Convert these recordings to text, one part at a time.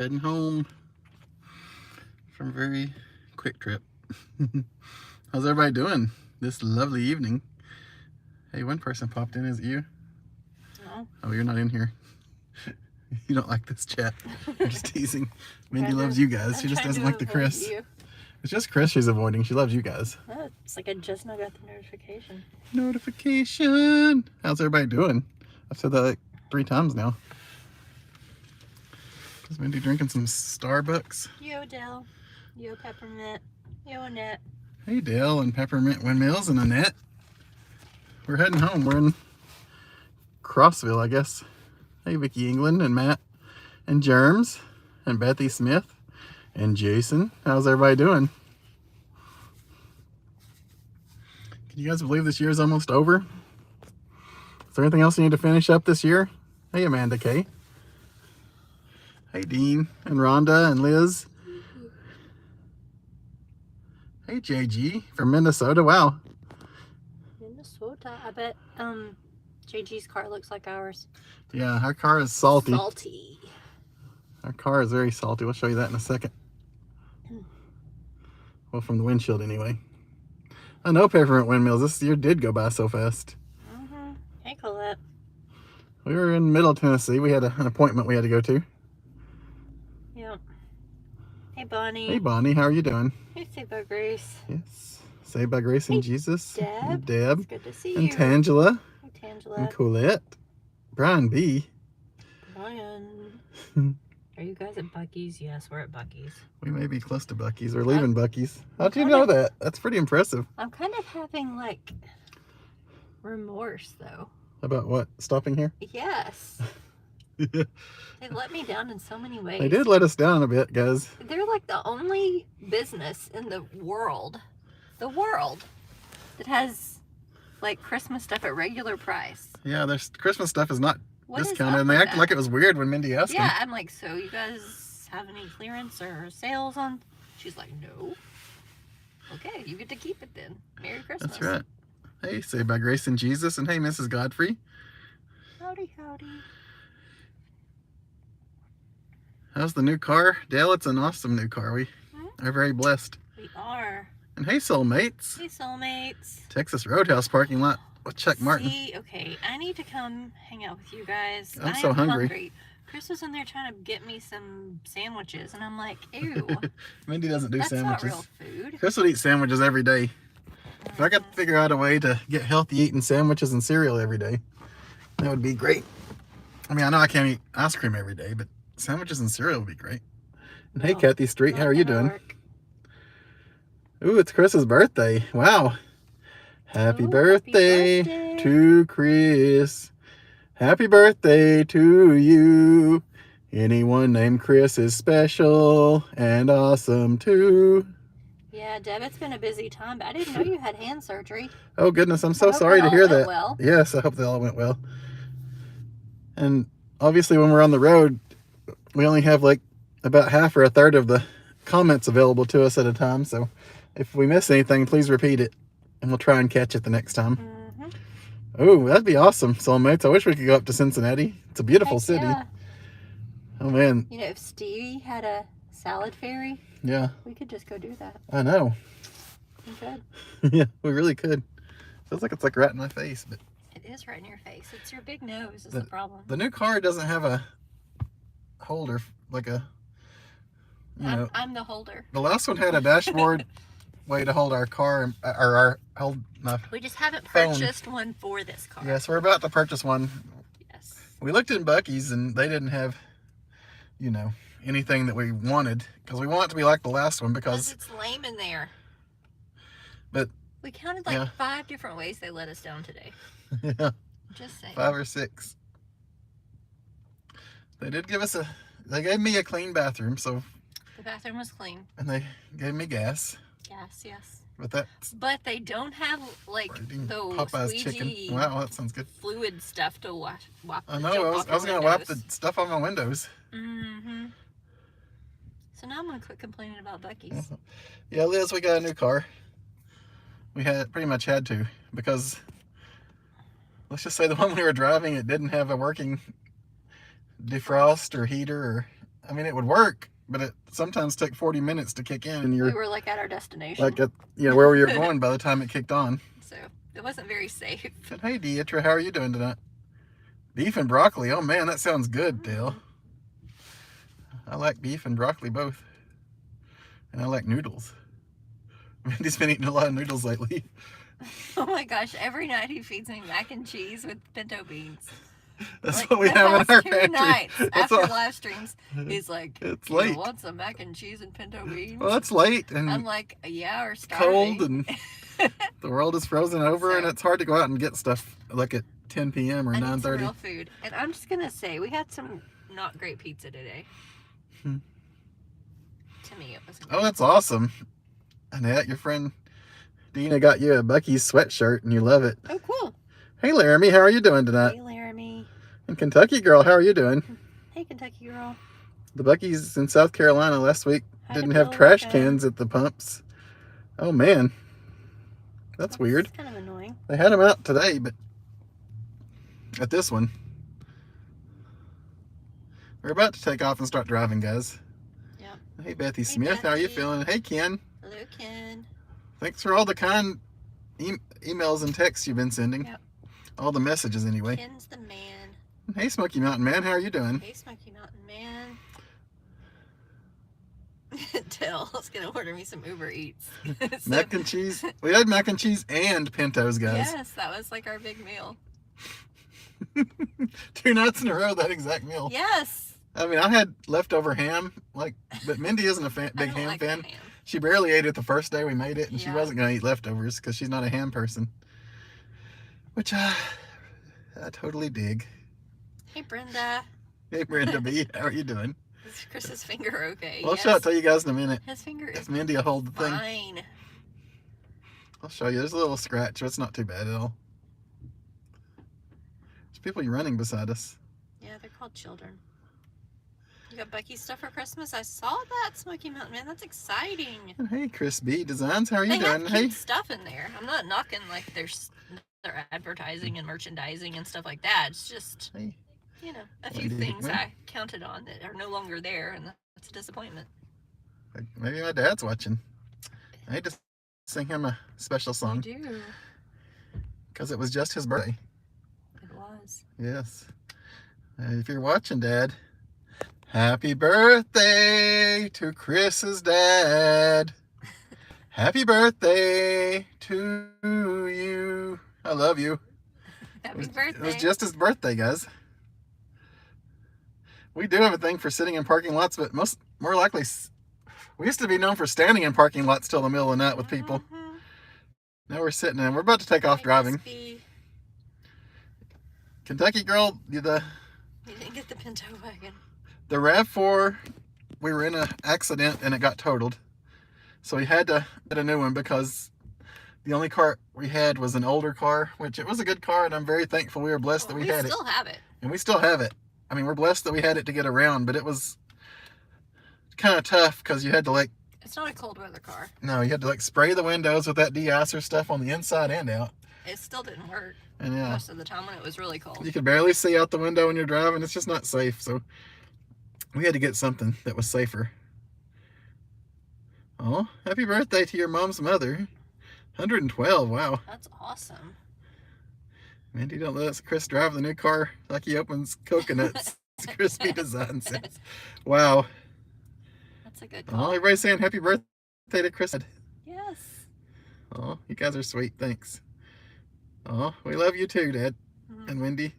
Heading home from a very quick trip. How's everybody doing this lovely evening? Hey, one person popped in. Is it you? No. Oh, you're not in here. You don't like this chat. I'm just teasing. Mindy loves you guys. She just doesn't like the Chris. You. It's just Chris she's avoiding. She loves you guys. Oh, it's like I just now got the notification. Notification. How's everybody doing? I've said that like 3 times now. Is Mindy drinking some Starbucks? Yo, Dell. Yo, Peppermint. Yo, Annette. Hey, Dale and Peppermint Windmills and Annette. We're heading home. We're in Crossville, I guess. Hey, Vicky England and Matt and Germs and Bethy Smith and Jason. How's everybody doing? Can you guys believe this year is almost over? Is there anything else you need to finish up this year? Hey, Amanda Kay. Hey, Dean and Rhonda and Liz. Hey, JG from Minnesota. Wow. Minnesota. I bet JG's car looks like ours. Yeah, our car is salty. Salty. Our car is very salty. We'll show you that in a second. Well, from the windshield anyway. I know Peppermint Windmills. This year did go by so fast. Mm-hmm. Hey, Colette. We were in Middle Tennessee. We had an appointment we had to go to. Yep. Hey, Bonnie. Hey, Bonnie. How are you doing? Hey, Saved by Grace. Yes. Saved by Grace and Jesus. Deb. And Deb. It's good to see And you. Tangela. Hey, Tangela. And Colette. Brian B. Brian. Are you guys at Buc-ee's? Yes, we're at Buc-ee's. We may be close to Buc-ee's. We're leaving Buc-ee's. How'd you know that? That's pretty impressive. I'm kind of having, like, remorse, though. About what? Stopping here? Yes. Yeah. They let me down in so many ways. They did let us down a bit, guys. They're like the only business in the world, that has, like, Christmas stuff at regular price. Yeah, there's Christmas stuff is not What is discounted, up and they with acted that? like it was weird when Mindy asked Yeah, them. I'm like, so you guys have any clearance or sales on? She's like, no. Okay, you get to keep it then. Merry Christmas. That's right. Hey, Saved by Grace and Jesus, and hey, Mrs. Godfrey. Howdy, howdy. How's the new car? Dale, it's an awesome new car. We are very blessed. We are. And hey, soulmates. Hey, soulmates. Texas Roadhouse parking lot with Chuck Martin. See, okay, I need to come hang out with you guys. I'm so hungry. Chris was in there trying to get me some sandwiches, and I'm like, ew. Mindy doesn't do That's sandwiches. not real food. Chris would eat sandwiches every day. If I could figure out a way to get healthy eating sandwiches and cereal every day, that would be great. I mean, I know I can't eat ice cream every day, but sandwiches and cereal would be great. And hey, Kathy Street, how are you doing? Ooh, it's Chris's birthday. Wow. Happy birthday to Chris. Happy birthday to you. Anyone named Chris is special and awesome too. Yeah, Deb, it's been a busy time, but I didn't know you had hand surgery. Oh goodness, I'm so I hope sorry it to all hear went that. well. Yes, I hope they all went well. And obviously when we're on the road, we only have like about half or a third of the comments available to us at a time. So if we miss anything, please repeat it and we'll try and catch it the next time. Mm-hmm. Oh, that'd be awesome, soulmates. I wish we could go up to Cincinnati. It's a beautiful Heck city. yeah. Oh man. You know, if Stevie had a salad fairy, Yeah, we could just go do that. I know. We could. Yeah, we really could. Feels like it's like right in my face, but It is right in your face. It's your big nose is the problem. the new car doesn't have a holder, like a, you know. I'm the holder. The last one had a dashboard way to hold our car, or our hold my We just haven't phone. purchased one for this car. Yes, we're about to purchase one. Yes. We looked in Buc-ee's and they didn't have, you know, anything that we wanted, because we want it to be like the last one, because it's lame in there. But we counted like 5 different ways they let us down today. yeah, Just saying. 5 or 6. They did give us they gave me a clean bathroom, so. The bathroom was clean. And they gave me gas. Yes, yes. But they don't have like those Popeye's squeegee chicken. Wow, that sounds good. fluid stuff to wipe. I know. I was gonna wipe the stuff on my windows. Mm-hmm. So now I'm gonna quit complaining about Buc-ee's. Yeah, Liz, we got a new car. We pretty much had to, because let's just say the one we were driving, it didn't have a working defrost or heater, or I mean, it would work, but it sometimes took 40 minutes to kick in, and We you're were like at our destination. like at where we were going by the time it kicked on. So it wasn't very safe. But hey, Deetra, how are you doing tonight? Beef and broccoli. Oh man, that sounds good, Dale. I like beef and broccoli both, and I like noodles. Mindy's been eating a lot of noodles lately. Oh my gosh, every night he feeds me mac and cheese with pinto beans. That's like, what we have in our pantry. Nights That's after what, live streams, he's like, it's "You late. want some mac and cheese and pinto beans?" Well, it's late and I'm like, "Yeah, we're starving." cold, and the world is frozen over, and it's hard to go out and get stuff like at 10 p.m. or 9:30. Real food, and I'm just gonna say we had some not great pizza today. To me, it was. Oh, that's awesome. Annette, your friend Dina got you a Buc-ee's sweatshirt, and you love it. Oh, cool. Hey, Laramie, how are you doing tonight? Hey, Laramie. And Kentucky girl, how are you doing? Hey, Kentucky girl. The Buc-ee's in South Carolina last week didn't have trash cans at the pumps. Oh, man. That's weird. Kind of annoying. They had them out today, but at this one. We're about to take off and start driving, guys. Yep. Hey, Bethy Smith, how are you feeling? Hey, Ken. Hello, Ken. Thanks for all the kind emails and texts you've been sending. Yep. All the messages, anyway. Ken's the man. Hey, Smoky Mountain Man, how are you doing? Hey, Smoky Mountain Man. Dale's gonna order me some Uber Eats. Mac and cheese. We had mac and cheese and pintos, guys. Yes, that was like our big meal. 2 nights in a row, that exact meal. Yes. I mean, I had leftover ham, but Mindy isn't a big ham fan. Ham. She barely ate it the first day we made it, and she wasn't going to eat leftovers because she's not a ham person. Which I totally dig. Hey, Brenda. Hey, Brenda B, how are you doing? Is Chris's finger okay? I'll show it to you guys in a minute. His finger is Mindy will hold the thing. fine. I'll show you. There's a little scratch, but it's not too bad at all. There's people running beside us. Yeah, they're called children. You got Buc-ee stuff for Christmas? I saw that, Smoky Mountain Man. That's exciting. And hey, Chris B Designs, how are you They doing? have Hey, cute stuff in there. I'm not knocking like their advertising and merchandising and stuff like that. It's just, hey. you know, a few things I counted on that are no longer there, and that's a disappointment. Maybe my dad's watching. I hate to sing him a special song. You do. Because it was just his birthday. It was. Yes. If you're watching, Dad, happy birthday to Chris's dad. Happy birthday to you. I love you. Happy birthday. It was just his birthday, guys. We do have a thing for sitting in parking lots, but more likely, we used to be known for standing in parking lots till the middle of the night with people. Now we're sitting in. We're about to take off driving. Kentucky girl, You didn't get the Pinto wagon. the RAV4, we were in an accident and it got totaled. So we had to get a new one because the only car we had was an older car, which it was a good car, and I'm very thankful we were blessed that we had it. We still have it. And we still have it. I mean, we're blessed that we had it to get around, but it was kind of tough because you had to It's not a cold weather car. No, you had to spray the windows with that de-icer stuff on the inside and out. It still didn't work. And yeah, most of the time when it was really cold. You could barely see out the window when you're driving. It's just not safe. So we had to get something that was safer. Oh, happy birthday to your mom's mother. 112, wow. That's awesome. Mindy, don't let Chris drive the new car like he opens coconuts. Crispy Design says. Wow. That's a good call. Oh, everybody's saying happy birthday to Chris. Yes. Oh, you guys are sweet. Thanks. Oh, we love you too, Dad. And Wendy.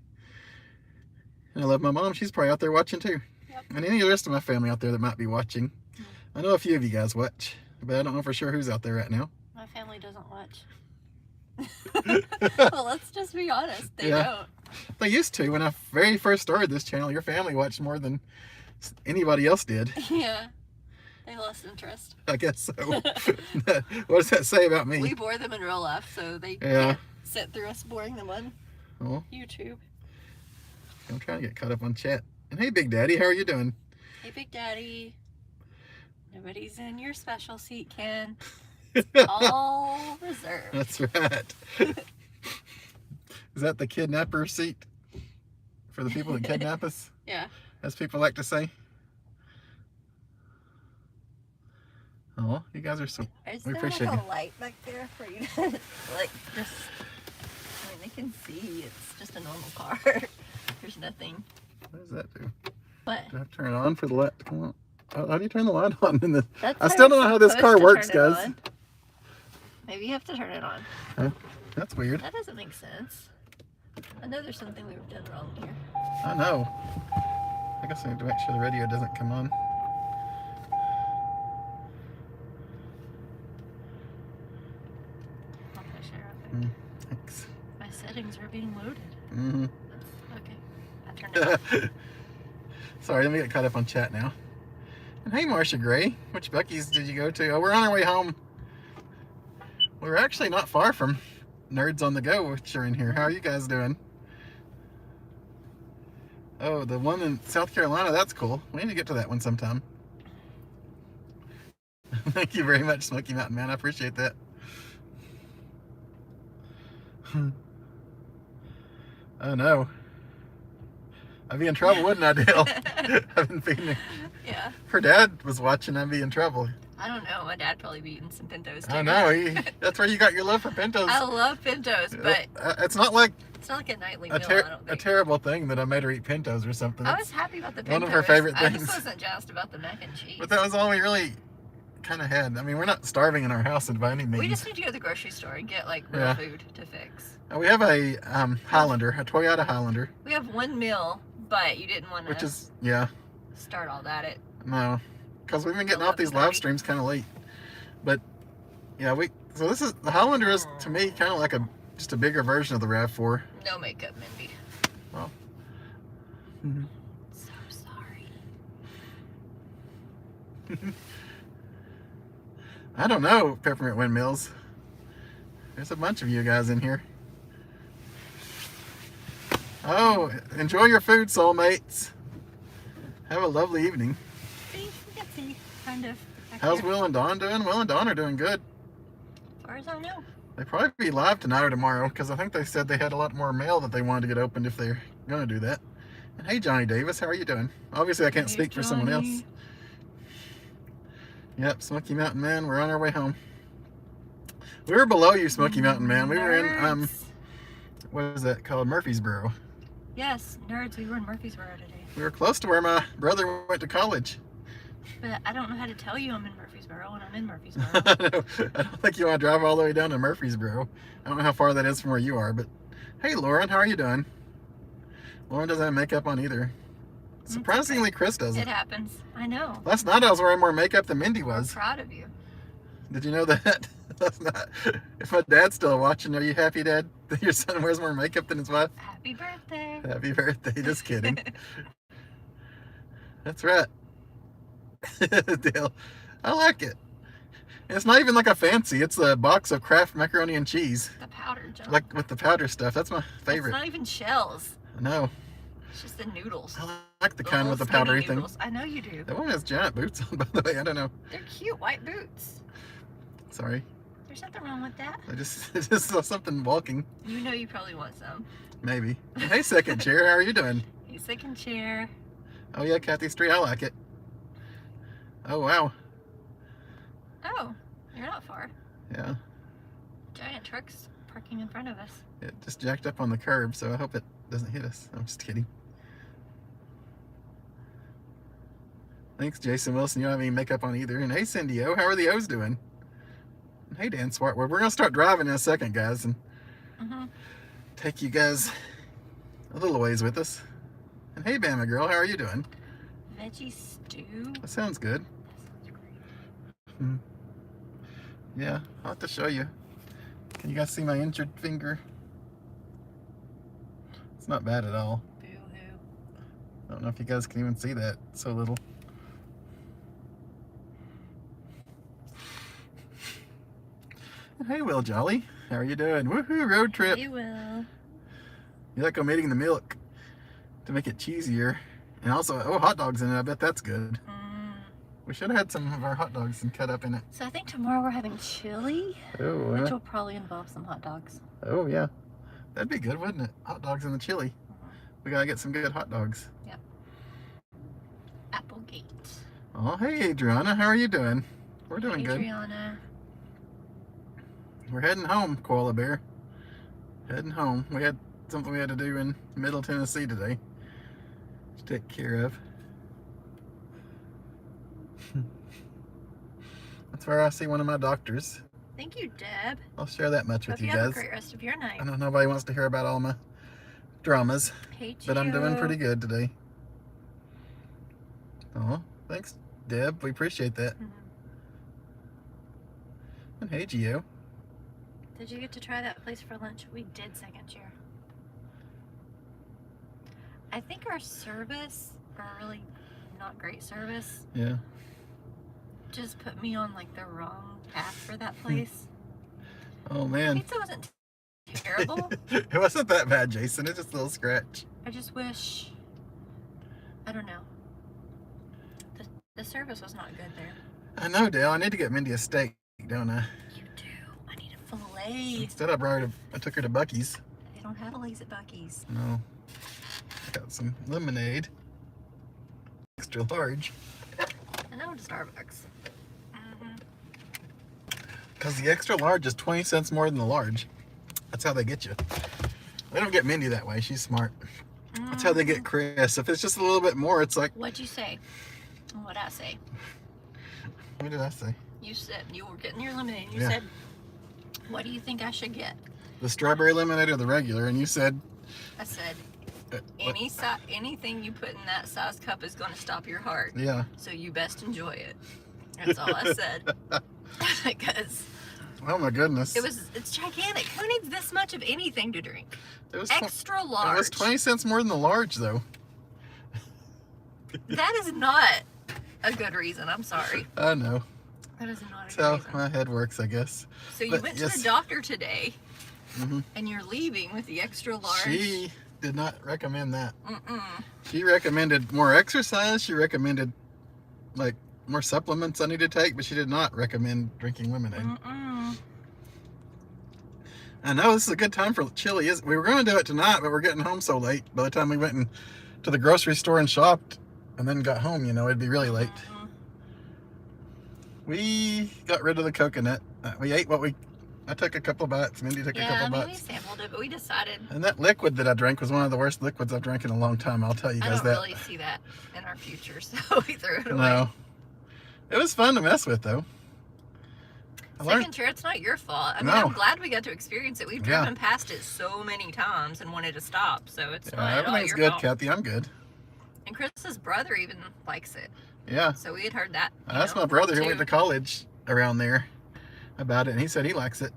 And I love my mom. She's probably out there watching too. Yep. And any of the rest of my family out there that might be watching. I know a few of you guys watch, but I don't know for sure who's out there right now. My family doesn't watch. Well, let's just be honest. They don't. They used to. When I very first started this channel, your family watched more than anybody else did. Yeah. They lost interest. I guess so. What does that say about me? We bore them in real life, so they can't sit through us boring them on YouTube. I'm trying to get caught up on chat. And hey, Big Daddy, how are you doing? Hey, Big Daddy. Nobody's in your special seat, Ken. It's all reserved. That's right. Is that the kidnapper seat? For the people that kidnap us? Yeah. As people like to say? Oh, you guys are sweet. Is We there appreciate like you. a light back there for you to like just? I mean, they can see. It's just a normal car. There's nothing. What does that do? What? Do I have to turn it on for the light to come on? How do you turn the light on? That's I still don't know how this car works, guys. Maybe you have to turn it on. Huh? That's weird. That doesn't make sense. I know there's something we've done wrong here. I know. I guess I need to make sure the radio doesn't come on. I'll push it real quick. Thanks. My settings are being loaded. Mm-hmm. Okay. I turned it off. Sorry, let me get caught up on chat now. And hey, Marcia Gray, which Buc-ee's did you go to? Oh, we're on our way home. We're actually not far from Nerds on the Go, which are in here. How are you guys doing? Oh, the one in South Carolina, that's cool. We need to get to that one sometime. Thank you very much, Smoky Mountain Man. I appreciate that. Oh no. I'd be in trouble, wouldn't I, Dale? I've been feeding her. Yeah. Her dad was watching. I'd be in trouble. I don't know. My dad probably be eating some pintos too. I know. That's where you got your love for pintos. I love pintos, but it's not like it's not like a nightly meal. I don't a think. terrible thing that I made her eat pintos or something. I was happy about the pintos. One of her favorite I things. just wasn't jazzed about the mac and cheese. But that was all we really kind of had. I mean, we're not starving in our house by any means. We just need to go to the grocery store and get like real food to fix. We have a Highlander, a Toyota Highlander. We have one meal, but you didn't want to. Which is start all that at. No, because we've been getting off these live streams kind of late. But yeah, so this is the Highlander is to me kind of like just a bigger version of the RAV4. No makeup, Mindy. Well. So sorry. I don't know, Peppermint Windmills. There's a bunch of you guys in here. Oh, enjoy your food, soulmates. Have a lovely evening. See, we can see, kind of. How's Will and Dawn doing? Will and Dawn are doing good. As far as I know. They probably be live tonight or tomorrow because I think they said they had a lot more mail that they wanted to get opened if they're going to do that. And hey, Johnny Davis, how are you doing? Obviously, I can't speak for someone else. Yep, Smoky Mountain Man, we're on our way home. We were below you, Smoky Mountain Man. We were in, what is that called? Murfreesboro. Yes, Nerds, we were in Murfreesboro today. We were close to where my brother went to college. But I don't know how to tell you I'm in Murfreesboro when I'm in Murfreesboro. I don't think you want to drive all the way down to Murfreesboro. I don't know how far that is from where you are, but hey, Lauren, how are you doing? Lauren doesn't have makeup on either. Surprisingly, Chris doesn't. It happens. I know. Last night I was wearing more makeup than Mindy was. I'm proud of you. Did you know that? Last night. If my dad's still watching, are you happy, Dad, that your son wears more makeup than his wife? Happy birthday. Happy birthday. Just kidding. That's right. Dale, I like it. It's not even like a fancy. It's a box of Kraft macaroni and cheese. The powder junk. Like with the powder stuff. That's my favorite. It's not even shells. I know. It's just the noodles. I like the kind with the powdery thing. I know you do. That one has giant boots on, by the way. I don't know. They're cute white boots. Sorry. There's nothing wrong with that. I just saw something walking. You know you probably want some. Maybe. Hey, second chair. How are you doing? Hey, second chair. Oh, yeah, Kathy Street. I like it. Oh, wow. Oh, you're not far. Yeah. Giant trucks parking in front of us. It just jacked up on the curb, so I hope it doesn't hit us. I'm just kidding. Thanks, Jason Wilson. You don't have any makeup on either. And hey, Cindy O, how are the O's doing? And hey, Dan Swartwood. We're going to start driving in a second, guys, and take you guys a little ways with us. And hey, Bama Girl, how are you doing? Veggie stew? That sounds good. That sounds great. Yeah, I'll have to show you. Can you guys see my injured finger? It's not bad at all. Boo-hoo. I don't know if you guys can even see that. It's so little. Hey, Will Jolly. How are you doing? Woohoo, road trip. Hey, Will. You like omitting the milk to make it cheesier. And also, oh, hot dogs in it. I bet that's good. We should have had some of our hot dogs and cut up in it. So I think tomorrow we're having chili, Oh, which will probably involve some hot dogs. Oh, yeah. That'd be good, wouldn't it? Hot dogs and the chili. We gotta get some good hot dogs. Yep. Applegate. Oh, hey, Adriana. How are you doing? We're doing good. Adriana. We're heading home, Koala Bear. Heading home. We had something we had to do in Middle Tennessee today to take care of. That's where I see one of my doctors. Thank you, Deb. I'll share that much with Hope you you have a guys. great rest of your night. I know nobody wants to hear about all my dramas, Hate but I'm doing you. pretty good today. Oh, thanks, Deb. We appreciate that. Mhm. And hey, Gio. Did you get to try that place for lunch? We did second year. I think our service, or really not great service, Yeah. just put me on like the wrong path for that place. Oh man. Pizza wasn't terrible. It wasn't that bad, Jason. It's just a little scratch. I just wish, I don't know. The service was not good there. I know, Dale. I need to get Mindy a steak, don't I? You do. I need a fillet. Instead, I took her to Buc-ee's. They don't have fillets at Buc-ee's. No. I got some lemonade. Extra large. And I went to Starbucks. Because the extra large is 20 cents more than the large. That's how they get you. They don't get Mindy that way. She's smart. That's how they get Chris. If it's just a little bit more, it's like... What'd you say? What'd I say? What did I say? You said you were getting your lemonade. You Yeah. said, what do you think I should get? The strawberry lemonade or the regular? And you said... I said, what? anything you put in that size cup is going to stop your heart. Yeah. So you best enjoy it. That's all I said. Because Oh my goodness. it's gigantic. Who needs this much of anything to drink? It was Extra large. It was 20 cents more than the large, though. That is not a good reason. I'm sorry. I know. That is not a good So reason. my head works, I guess. So you but went to yes. the doctor today, Mhm. and you're leaving with the extra large. She did not recommend that. Mm-mm. She recommended more exercise. She recommended like more supplements I need to take, but she did not recommend drinking lemonade. Mm-mm. I know this is a good time for chili. We were going to do it tonight, but we're getting home so late. By the time we went to the grocery store and shopped, and then got home, it'd be really late. Mm-hmm. We got rid of the coconut. We ate I took a couple bites. Mindy took a couple we bites. sampled it, but we decided. And that liquid that I drank was one of the worst liquids I've drank in a long time. I'll tell you I guys don't that. really see that in our future, so we threw it away. No. It was fun to mess with, though. Second year, it's not your fault. I mean, No. I'm glad we got to experience it. We've Yeah. driven past it so many times and wanted to stop, so it's not at all Everything's your good, fault. Kathy. I'm good. And Chris's brother even likes it, Yeah. so we had heard that. That's my brother who went to college around there about it, and he said he likes it.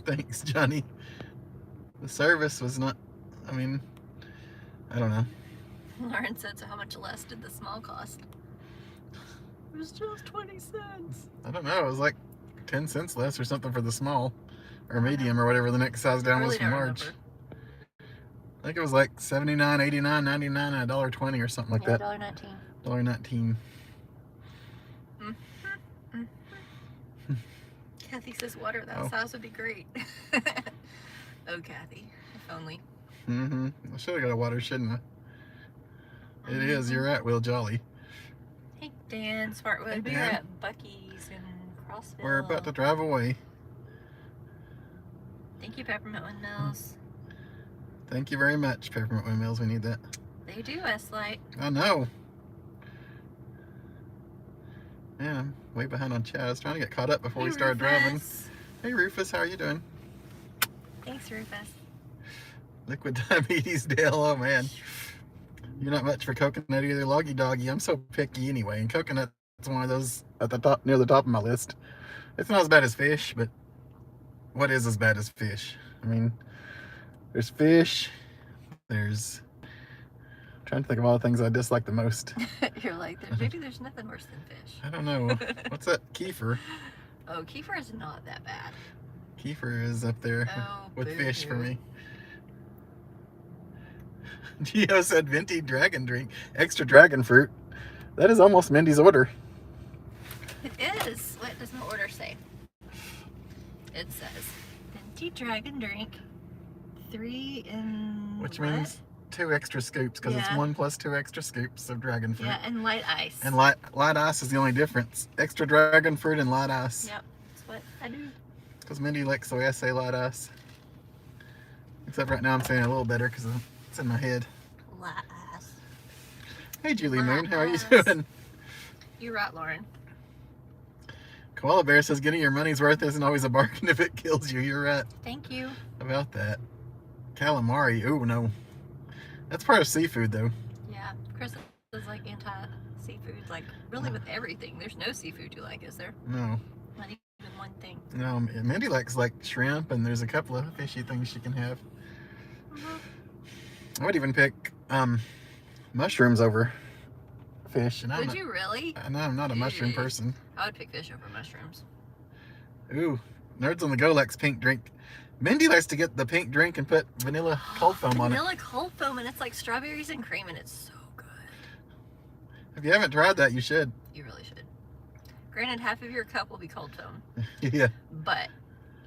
Thanks, Johnny. The service was not, I don't know. Lauren said, so how much less did the small cost? It was just 20 cents. I don't know. It was like 10 cents less or something for the small or medium or whatever the next size down was from large. I think it was like 79, 89, 99, and $1.20 or something like that. $1.19. $1.19. Kathy says water that size would be great. Oh, Kathy, if only. Mm-hmm. I should have got a water, shouldn't I? It is. You're right, Will Jolly. Hey, Dan Smartwood. Hey, We're Dan. at Buc-ee's in Crossville. We're about to drive away. Thank you, Peppermint Windmills. Thank you very much, Peppermint Windmills. We need that. They do, Westlight. I know. Man, I'm way behind on chat. I was trying to get caught up before we started driving. Hey, Rufus, how are you doing? Thanks, Rufus. Liquid diabetes, Dale. Oh, man. You're not much for coconut either, Loggy Doggy. I'm so picky anyway, and coconut's one of those at the top, near the top of my list. It's not as bad as fish, but what is as bad as fish? There's fish. There's... I'm trying to think of all the things I dislike the most. You're like, maybe there's nothing worse than fish. I don't know. What's that? Kefir. Oh, kefir is not that bad. Kefir is up there with fish for boo-hoo. me. Gio said venti dragon drink, extra dragon fruit. That is almost Mindy's order. It is. What does my order say? It says venti dragon drink, 3 in Which what? means 2 extra scoops because it's Yeah. 1 plus 2 extra scoops of dragon fruit. Yeah, and light ice. And light ice is the only difference. Extra dragon fruit and light ice. Yep, that's what I do. Because Mindy likes the way I say light ice. Except right now I'm saying it a little better because it's in my head. Light ice. Hey Julie Light Moon, how are you ice. doing? You're right, Lauren. Koala Bear says getting your money's worth isn't always a bargain if it kills you. You're right Thank you. about that. Calamari, ooh no. That's part of seafood though. Yeah, Chris is like anti-seafood, like really with everything. There's no seafood you like, is there? No. Not even one thing. No, Mindy likes like shrimp and there's a couple of fishy things she can have. I would even pick mushrooms over fish. And Would you really? I know I'm not a mushroom person. I would pick fish over mushrooms. Ooh, Nerds on the Go likes pink drink. Mindy likes to get the pink drink and put vanilla cold foam on it. Vanilla cold foam, and it's like strawberries and cream, and it's so good. If you haven't tried that, you should. You really should. Granted, half of your cup will be cold foam, Yeah. but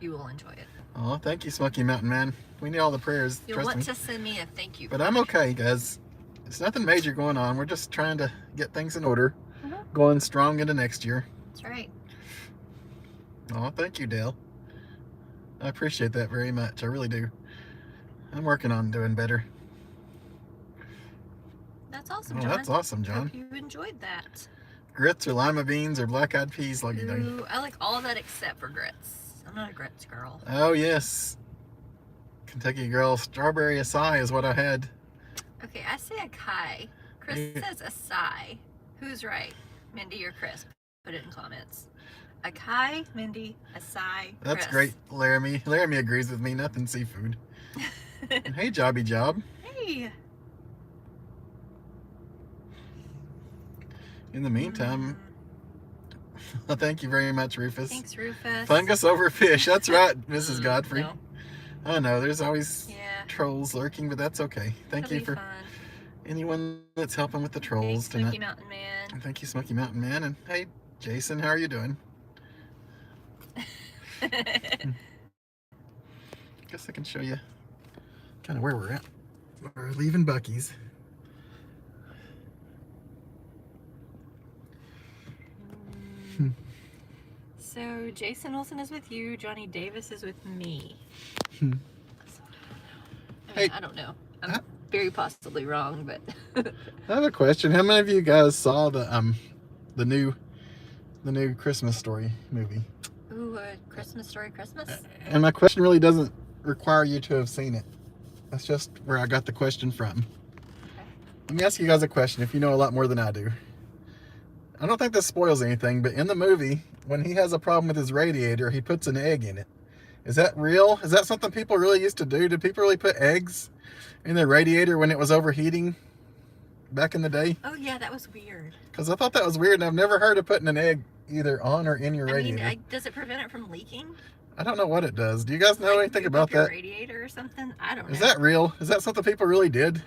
you will enjoy it. Oh, thank you, Smoky Mountain Man. We need all the prayers. You'll Trust want me. to send me a thank you. But I'm okay, guys. It's nothing major going on. We're just trying to get things in order. Mhm. Going strong into next year. That's right. Oh, thank you, Dale. I appreciate that very much. I really do. I'm working on doing better. That's awesome, Oh, John. that's awesome, John. Hope you enjoyed that. Grits or lima beans or black-eyed peas, like you do. Ooh, I like all of that except for grits. I'm not a grits girl. Oh, yes. Kentucky Girl strawberry acai is what I had. Okay, I say acai. Chris Yeah. says acai. Who's right? Mindy or Chris? Put it in comments. Acai, Mindy, acai, That's Chris. great, Laramie. Laramie agrees with me. Nothing seafood. And hey, Jobby Job. Hey. In the meantime, thank you very much, Rufus. Thanks, Rufus. Fungus over fish. That's right, Mrs. Godfrey. No. I know, there's always Yeah. trolls lurking, but that's okay. Thank It'll you be for fun. anyone that's helping with the trolls Thanks, tonight. Smoky Mountain Man. And thank you, Smoky Mountain Man. And hey, Jason, how are you doing? Guess I can show you kind of where we're at. We're leaving Buc-ee's. So Jason Wilson is with you. Johnny Davis is with me. Hmm. Hey. I don't know. I'm very possibly wrong, but I have a question. How many of you guys saw the new Christmas Story movie? ooh, Christmas Story Christmas. And my question really doesn't require you to have seen it. That's just where I got the question from. Let me ask you guys a question if you know a lot more than I do. I don't think this spoils anything, but in the movie, when he has a problem with his radiator, he puts an egg in it. Is that real? Is that something people really used to do? Did people really put eggs in their radiator when it was overheating back in the day? Oh yeah, that was weird. Because I thought that was weird, and I've never heard of putting an egg either on or in your radiator. I mean, does it prevent it from leaking? I don't know what it does. Do you guys know Like, anything goop about up your that? radiator or something? I don't know. Is that real? Is that something people really did?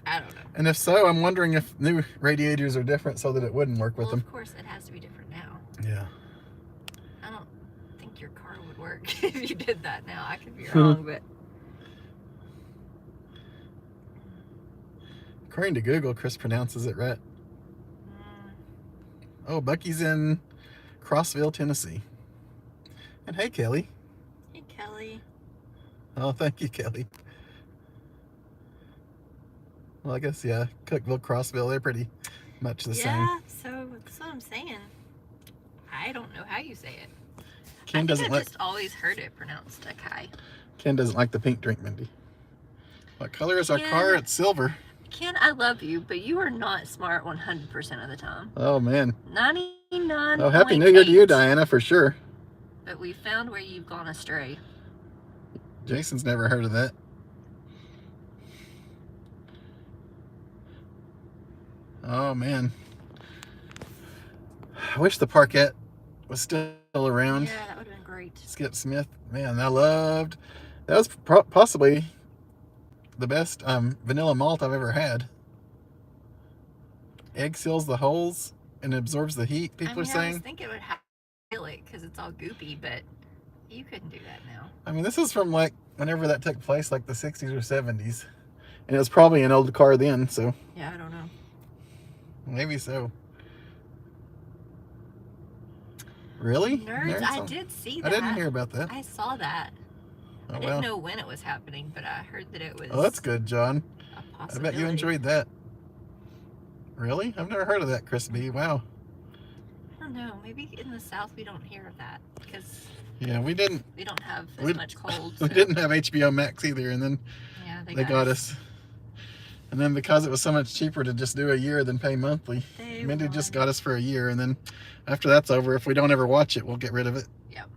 I don't know. And if so, I'm wondering if new radiators are different so that it wouldn't work with Well, them. of course, it has to be different now. Yeah. I don't think your car would work if you did that now. I could be wrong, but According to Google, Chris pronounces it right. Oh, Buc-ee's in Crossville, Tennessee. And hey, Kelly. hey, Kelly. Oh, thank you, Kelly. Well, I guess, yeah, Cookville, Crossville, they're pretty much the same. Yeah, so that's what I'm saying. I don't know how you say it. Ken I doesn't think I like just always heard it pronounced Akai. Ken doesn't like the pink drink, Mindy. What color is our Ken. car? It's silver. Ken, I love you, but you are not smart 100% of the time. Oh, man. 99. Oh, Happy New Year to you, Diana, for sure. But we found where you've gone astray. Jason's never heard of that. Oh, man. I wish the Parkette was still around. Yeah, that would have been great. Skip Smith, man, that was possibly the best vanilla malt I've ever had. Egg seals the holes and absorbs the heat, people are I saying. was thinking it would have feel it because it's all goopy, but you couldn't do that now. I mean, this is from like whenever that took place, like the 60s or 70s. And it was probably an old car then, so Yeah, I don't know. maybe so. Really? Nerds, I did see that. I didn't hear about that. I saw that. Oh, I didn't know when it was happening, but I heard that it was. Oh, that's good, John. A I possibility. bet you enjoyed that. Really? I've never heard of that, Chris B. Wow. I don't know. Maybe in the South we don't hear of that because Yeah, we didn't. we don't have as much cold. We So. didn't have HBO Max either, and then Yeah, they got us. And then because it was so much cheaper to just do a year than pay monthly, Mindy just got us for a year, and then after that's over, if we don't ever watch it, we'll get rid of it. Yep.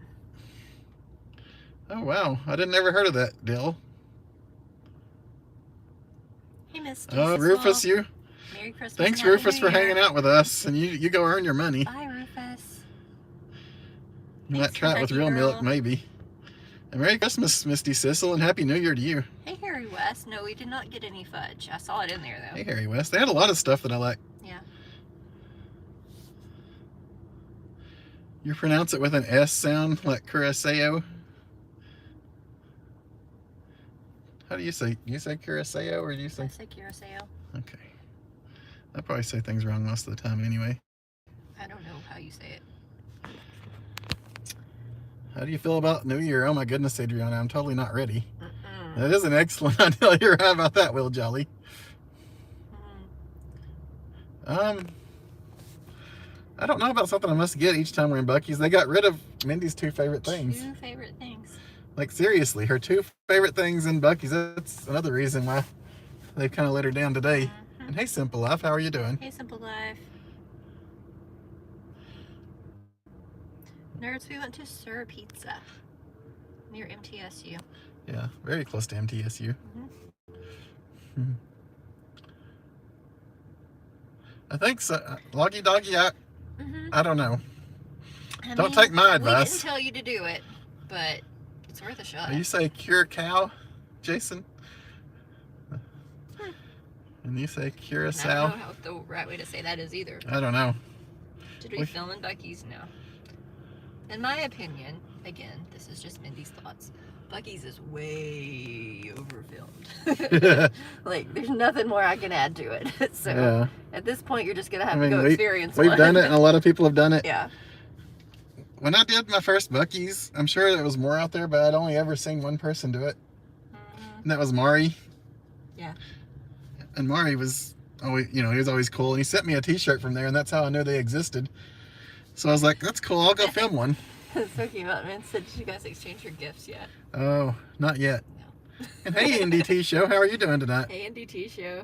Oh wow, I didn't ever heard of that, Dill. Hey, Miss. Oh, Rufus, you. Merry Christmas. Thanks, Rufus, for hanging out with us, and you go earn your money. Bye, Rufus. That trout with real milk, maybe. And Merry Christmas, Misty Sissel, and Happy New Year to you. Hey, Harry West. No, we did not get any fudge. I saw it in there, though. Hey, Harry West. They had a lot of stuff that I like. Yeah. You pronounce it with an S sound, like Curacao. How do you say? You say Curacao, or do you say? I say Curacao. Okay. I probably say things wrong most of the time anyway. I don't know how you say it. How do you feel about New Year? Oh my goodness, Adriana, I'm totally not ready. That is an excellent idea. How about that, Will Jolly? I don't know about something I must get each time we're in Buc-ee's. They got rid of Mindy's 2 favorite things. 2 favorite things. Like seriously, her 2 favorite things in Buc-ee's. That's another reason why they've kind of let her down today. And hey, Simple Life, how are you doing? Hey, Simple Life. Nerds, we went to Sir Pizza near MTSU. Yeah, very close to MTSU. I think so. Loggy Doggy, I don't know. Don't take my advice. We didn't tell you to do it, but it's worth a shot. You say cure cow, Jason? And you say curacao? I don't know how the right way to say that is either. I don't know. Did we film in Buc-ee's? No. In my opinion, again, this is just Mindy's thoughts, Buc-ee's is way overfilmed. Like, there's nothing more I can add to it. So, yeah. At this point, you're just going to have to go experience We've done it, and a lot of people have done it. Yeah. When I did my first Buc-ee's, I'm sure there was more out there, but I'd only ever seen one person do it. And that was Mari. Yeah. And Mari was always, he was always cool. And he sent me a t-shirt from there, and that's how I knew they existed. So I was like, that's cool, I'll go film one. Talking about, man, said, did you guys exchange your gifts yet? Oh, not yet. No. And hey, NDT Show, how are you doing tonight? Hey, NDT Show.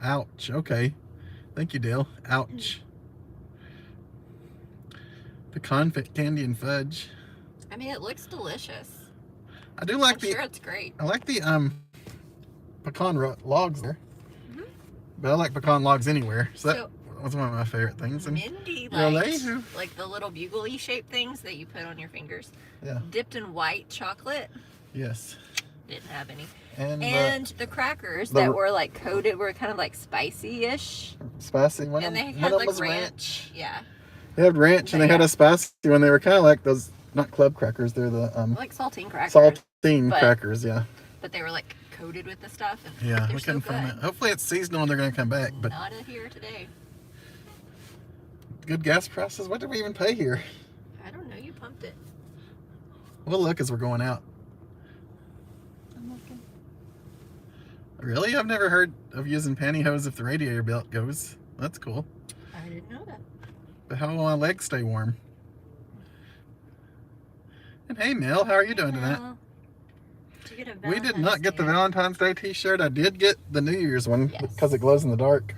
Ouch, okay. Thank you, Dale. Ouch. Pecan candy and fudge. I mean, it looks delicious. I do like I'm sure it's great. I like the pecan logs there. But I like pecan logs anywhere. So that was one of my favorite things. And Mindy really? like the little bugle-y shaped things that you put on your fingers. Yeah. Dipped in white chocolate. Yes. Didn't have any. And the crackers that were like coated were kind of like spicy-ish. Spicy. One and of they them had like was ranch. Yeah. They had ranch and they had a spicy one. They were kind of like those, not club crackers. They're the like saltine crackers. Saltine crackers, yeah. But they were like coated with the stuff. And yeah, they're we couldn't so find it. Hopefully it's seasonal and they're going to come back. But not here today. Good gas prices. What did we even pay here? I don't know. You pumped it. We'll look as we're going out. I'm looking. Really? I've never heard of using pantyhose if the radiator belt goes. That's cool. I didn't know that. But how will my legs stay warm? And hey, Mel, how are you doing tonight? Did you get a We did not get the Valentine's Day t-shirt. I did get the New Year's one because it glows in the dark.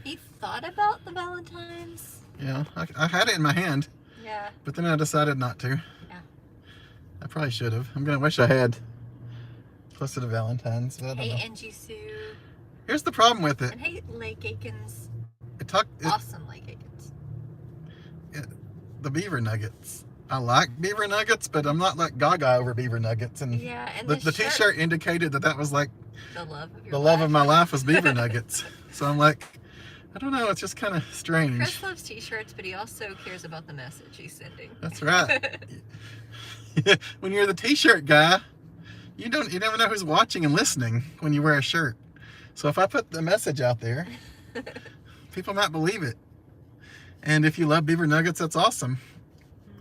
He thought about the Valentine's. Yeah, I had it in my hand. Yeah. But then I decided not to. Yeah. I probably should have. I'm going to wish I had closer to Valentine's. But I don't know. Angie Sue. Here's the problem with it. And hey, Lake Aikens. Awesome Lake Aikens. The Beaver Nuggets. I like Beaver Nuggets, but I'm not like gaga over Beaver Nuggets. And and the t-shirt indicated that was like the love of your the love of my life was Beaver Nuggets. So I'm like, I don't know. It's just kind of strange. Chris loves t-shirts, but he also cares about the message he's sending. That's right. When you're the t-shirt guy, You never know who's watching and listening when you wear a shirt. So if I put the message out there, people might believe it. And if you love beaver nuggets, that's awesome.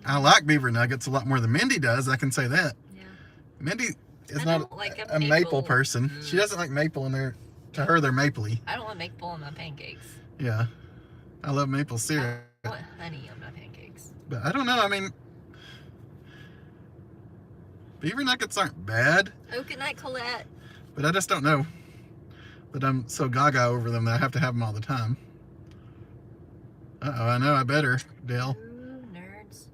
I like beaver nuggets a lot more than Mindy does. I can say that. Yeah. Mindy is I not don't like a maple person. She doesn't like maple in there. To her, they're mapley. I don't want maple in my pancakes. Yeah. I love maple syrup. I want honey on my pancakes. But I don't know. I mean, beaver nuggets aren't bad. Oh, good night, Colette. But I just don't know that I'm so gaga over them that I have to have them all the time. Uh-oh, I know I better, Dale. Ooh, nerds.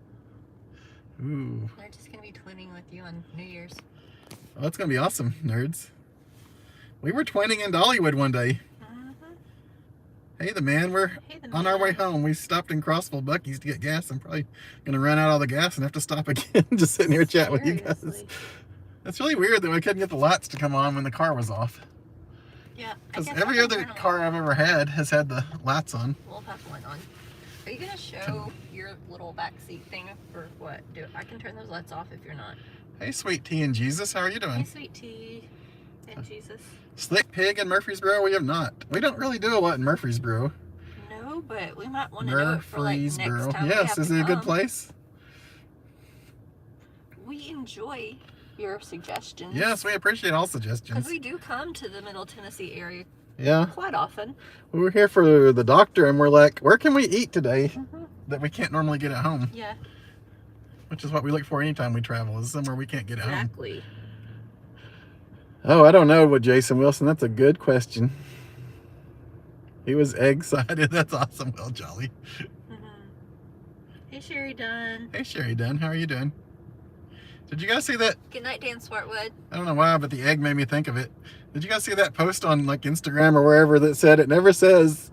Ooh. They're just going to be twinning with you on New Year's. Oh, that's going to be awesome, nerds. We were twinning in Dollywood one day. Hey, the man, we're on our way home. We stopped in Crossville Buc-ee's to get gas. I'm probably going to run out all the gas and have to stop again. Just sitting here chatting with you guys. It's really weird that we couldn't get the lights to come on when the car was off. Yeah. Because every other car I've ever had has had the lights on. We'll have one on. Are you going to show your little backseat thing or what? I can turn those lights off if you're not. Hey, sweet tea and Jesus. How are you doing? Hey, sweet tea and Jesus. Slick Pig in Murfreesboro? We have not. We don't really do a lot in Murfreesboro. No, but we might want to do it for like next time. Yes, is it a good place? We enjoy your suggestions. Yes, we appreciate all suggestions. Because we do come to the Middle Tennessee area quite often. We were here for the doctor and we're like, where can we eat today that we can't normally get at home? Yeah. Which is what we look for anytime we travel, is somewhere we can't get at home. Exactly. Oh, I don't know what Jason Wilson. That's a good question. He was egg-sided. That's awesome. Well, Jolly. Hey, Sherry Dunn. Hey, Sherry Dunn. How are you doing? Did you guys see that? Good night, Dan Swartwood. I don't know why, but the egg made me think of it. Did you guys see that post on like Instagram or wherever that said it never says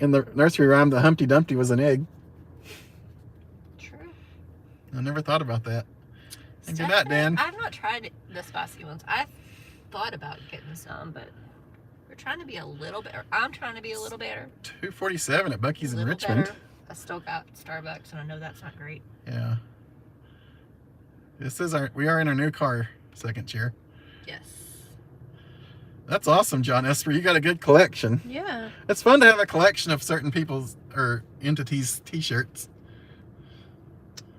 in the nursery rhyme that Humpty Dumpty was an egg? True. I never thought about that. And good night, Dan. I've not tried the spicy ones. I've thought about getting some, but we're trying to be a little better. I'm trying to be a little better. $2.47 at Buc-ee's in Richmond. Better. I still got Starbucks, and I know that's not great. Yeah. This is we are in our new car, second chair. Yes. That's awesome, John Esper. You got a good collection. Yeah. It's fun to have a collection of certain people's or entities' t-shirts.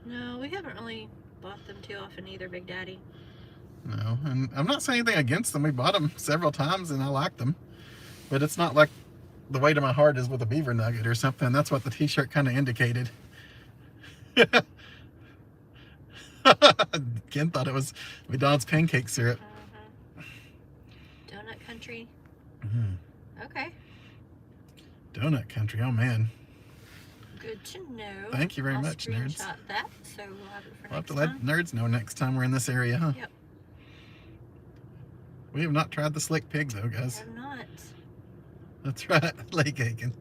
No, we haven't really bought them too often either, Big Daddy. No, and I'm not saying anything against them. We bought them several times and I like them. But it's not like the weight of my heart is with a beaver nugget or something. That's what the t-shirt kind of indicated. Ken thought it was McDonald's pancake syrup. Donut Country. Okay. Donut Country. Oh, man. Good to know. Thank you very much, nerds. Screenshot that, so we'll have it for We'll have to next time. let nerds know next time we're in this area, huh? Yep. We have not tried the Slick Pig, though, guys. I have not. That's right. Lake Aiken.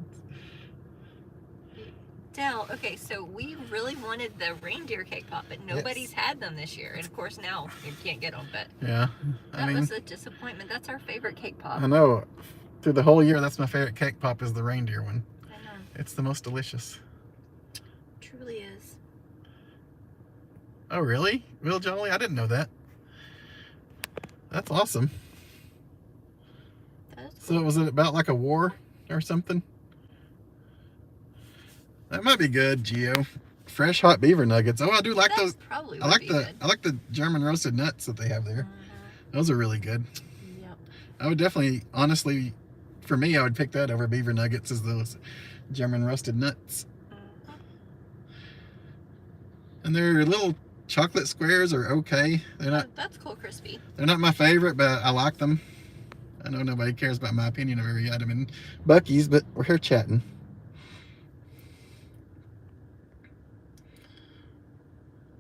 Dell, okay, so we really wanted the reindeer cake pop, but nobody's had them this year. And of course now you can't get them, but yeah, that was a disappointment. That's our favorite cake pop. I know. Through the whole year, that's my favorite cake pop is the reindeer one. I know. It's the most delicious. Truly is. Oh, really? Real Jolly? I didn't know that. That's awesome. So was it about like a war or something? That might be good, Gio. Fresh hot beaver nuggets. Oh, I do like those. Probably I like the German roasted nuts that they have there. Those are really good. Yep. I would definitely, honestly, for me, I would pick that over beaver nuggets as those German roasted nuts. And their little chocolate squares are okay. They're not. That's cool, crispy. They're not my favorite, but I like them. I know nobody cares about my opinion of every item in Buc-ee's, but we're here chatting.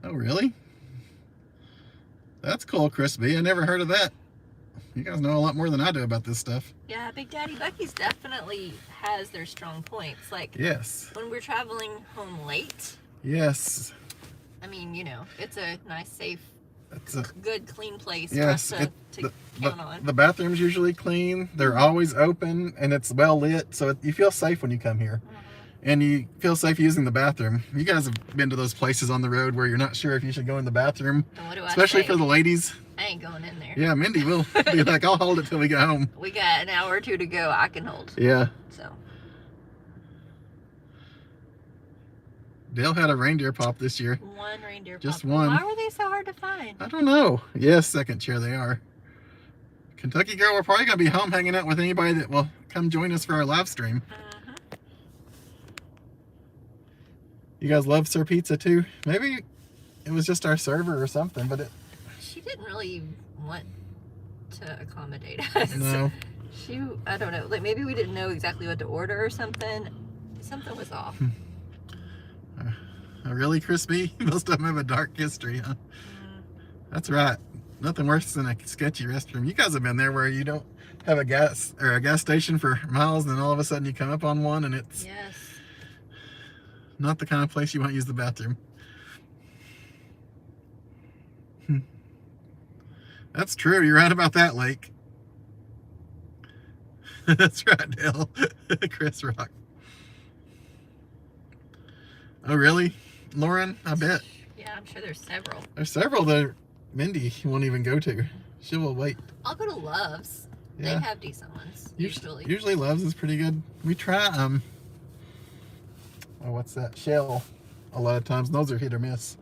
Oh, really? That's cool, Crispy. I never heard of that. You guys know a lot more than I do about this stuff. Yeah, Big Daddy Buc-ee's definitely has their strong points. Like, yes. When we're traveling home late. Yes. I mean, you know, it's a nice, safe, it's a good, clean place yes, for us to count on. The bathroom's usually clean. They're always open, and it's well lit, so you feel safe when you come here. and you feel safe using the bathroom. You guys have been to those places on the road where you're not sure if you should go in the bathroom, And what do especially I say? for the ladies. I ain't going in there. Yeah, Mindy will be like, I'll hold it till we get home. We got an hour or two to go. I can hold. Yeah. So. Dale had a reindeer pop this year. One reindeer Just pop. one. Why were they so hard to find? I don't know. Yes, second chair they are. Kentucky Girl, we're probably going to be home hanging out with anybody that will come join us for our live stream. You guys love Sir Pizza too? Maybe it was just our server or something, but it... She didn't really want to accommodate us. No. I don't know. Like maybe we didn't know exactly what to order or something. Something was off. Really crispy? Most of them have a dark history, huh? That's right. Nothing worse than a sketchy restroom. You guys have been there where you don't have a gas station for miles, and then all of a sudden you come up on one, and it's Yes. not the kind of place you want to use the bathroom. That's true. You're right about that, Lake. That's right, Dale. Chris Rock. Oh, really? Lauren, I bet. Yeah, I'm sure there's several. There's several that Mindy won't even go to. She will wait. I'll go to Love's. Yeah. They have decent ones, usually. Usually Love's is pretty good. We try, oh, what's that? Shell a lot of times. And those are hit or miss.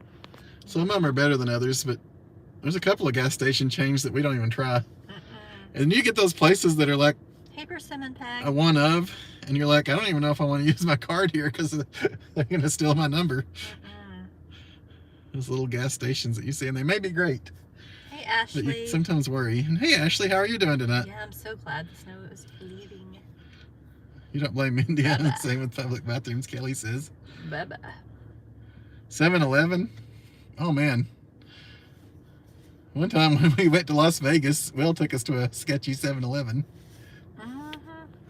Some of them are better than others, but there's a couple of gas station chains that we don't even try. And you get those places that are like Hey, persimmon pack. a one of, and you're like, I don't even know if I want to use my card here because they're going to steal my number. Those little gas stations that you see, and they may be great, Hey, but Ashley. you sometimes worry. And hey, Ashley, how are you doing tonight? Yeah, I'm so glad the snow is leaving. You don't blame Mindy on Bye-bye. the same with public bathrooms, Kelly says. Bye-bye. 7-Eleven? Oh, man. One time when we went to Las Vegas, Will took us to a sketchy 7-Eleven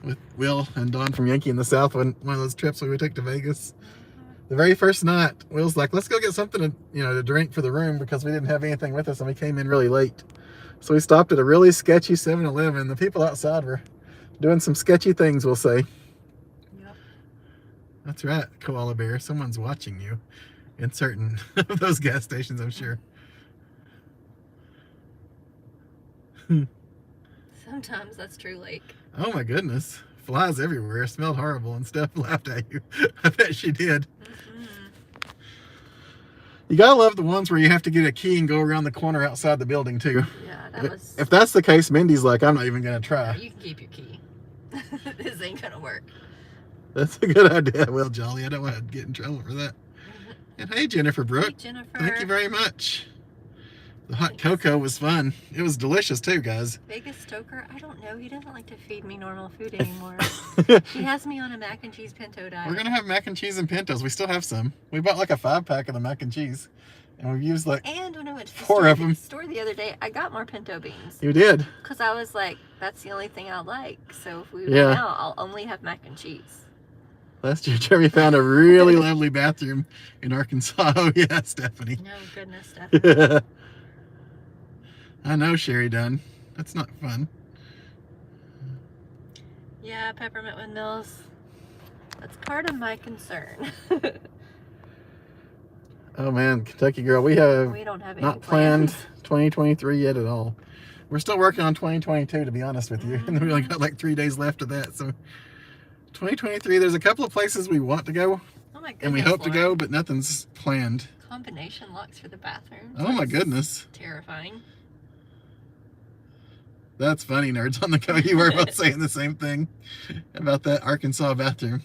with Will and Dawn from Yankee in the South, one of those trips we took to Vegas. The very first night, Will's like, let's go get something to drink for the room because we didn't have anything with us and we came in really late. So we stopped at a really sketchy 7-Eleven. The people outside were doing some sketchy things, we'll say. Yep. That's right, Koala Bear. Someone's watching you in certain of those gas stations, I'm sure. Sometimes that's true, Lake. Oh my goodness. Flies everywhere. Smelled horrible and stuff. Laughed at you. I bet she did. You gotta love the ones where you have to get a key and go around the corner outside the building too. Yeah, that was... If that's the case, Mindy's like, I'm not even gonna try. You can keep your key. This ain't gonna work. That's a good idea, Will Jolly. I don't want to get in trouble for that. And hey, Jennifer Brooke. Hey, Jennifer. Thank you very much. The hot cocoa was fun. It was delicious too, guys. Vegas Stoker, I don't know. He doesn't like to feed me normal food anymore. He has me on a mac and cheese pinto diet. We're gonna have mac and cheese and pintos. We still have some. We bought like a 5-pack of the mac and cheese, and we've used like And when I went to the 4 of them. store the other day, I got more pinto beans. You did. Because I was like, that's the only thing I like. So if we Yeah. go out, I'll only have mac and cheese. Last year, Jeremy found a really lovely bathroom in Arkansas. Oh yeah, Stephanie. No goodness, Stephanie. I know, Sherry Dunn. That's not fun. Yeah, peppermint windmills. That's part of my concern. Oh man, Kentucky Girl, we have We don't have any not planned plans. 2023 yet at all. We're still working on 2022, to be honest with you. And we only got like 3 days left of that. So 2023, there's a couple of places we want to go. Oh my goodness. And we hope to Lauren. go, but nothing's planned. Combination locks for the bathroom. Oh my That's goodness. Terrifying. That's funny, nerds on the go. You were both saying the same thing about that Arkansas bathroom.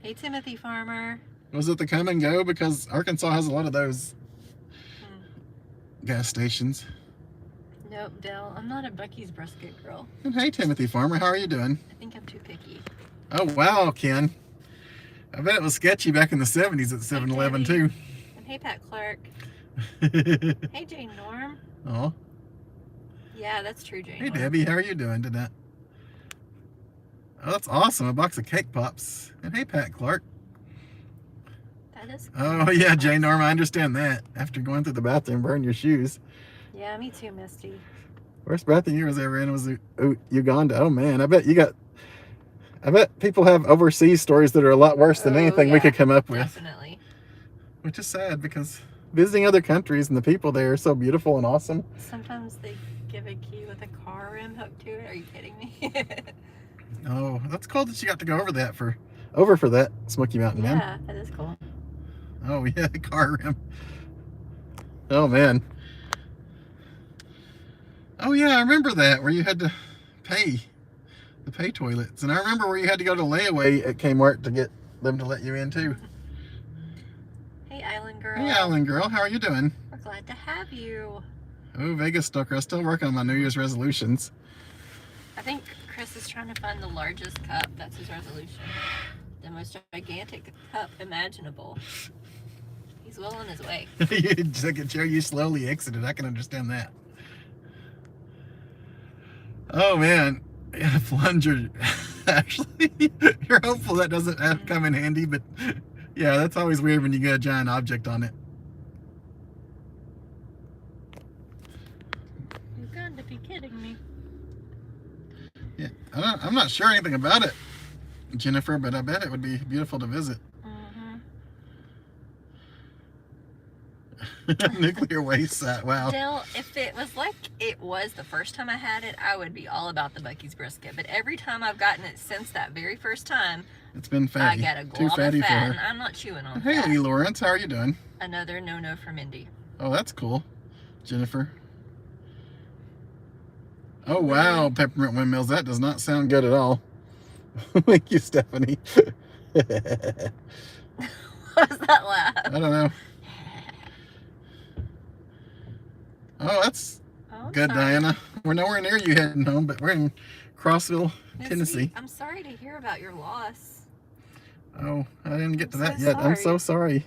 Hey, Timothy Farmer. Was it the come and go? Because Arkansas has a lot of those gas stations. Nope, Dell. I'm not a Buc-ee's brisket girl. And hey, Timothy Farmer, how are you doing? I think I'm too picky. Oh, wow, Ken. I bet it was sketchy back in the 70s at 7-Eleven, too. And hey, Pat Clark. Hey, Jane Norm. Oh. Yeah, that's true, Jane Hey, Norm. Debbie, how are you doing tonight? Oh, that's awesome. A box of cake pops. And hey, Pat Clark. That is Oh, yeah, Jane Norm, I understand that. After going through the bathroom, burn your shoes. Yeah, me too, Misty. Worst bathroom you was ever in was Uganda. Oh, man. I bet you got I bet people have overseas stories that are a lot worse than anything we could come up with. Definitely. Which is sad because visiting other countries and the people there are so beautiful and awesome. Sometimes they give a key with a car rim hooked to it. Are you kidding me? Oh, that's cool that you got to go over for that Smoky Mountain, man. Yeah, that is cool. Oh yeah, car rim. Oh man. Oh yeah, I remember that where you had to pay the pay toilets, and I remember where you had to go to layaway at Kmart to get them to let you in too. Hey, Island Girl. Hey, Island Girl, how are you doing? We're glad to have you. Oh, Vegas Stoker, I'm still working on my New Year's resolutions. I think Chris is trying to find the largest cup. That's his resolution. The most gigantic cup imaginable. He's well on his way. You slowly exited. I can understand that. Oh man, yeah, plunger. Actually, you're hopeful that doesn't come in handy, but yeah, that's always weird when you get a giant object on it. You've got to be kidding me. Yeah, I'm not sure anything about it, Jennifer, but I bet it would be beautiful to visit. Nuclear waste site, wow. Still, if it was like it was the first time I had it, I would be all about the Buc-ee's brisket. But every time I've gotten it since that very first time, it's been fatty. I got a Too glob fatty of for fat, her. and I'm not chewing on Hey, fat. Lee Lawrence, how are you doing? Another no-no for Mindy. Oh, that's cool, Jennifer. Oh wow, peppermint windmills. That does not sound good at all. Thank you, Stephanie. What was that laugh? I don't know. Oh, that's good, sorry. Diana. We're nowhere near you heading home, but we're in Crossville, Missy, Tennessee. I'm sorry to hear about your loss. Oh, I didn't get to I'm that so yet. I'm sorry. so sorry.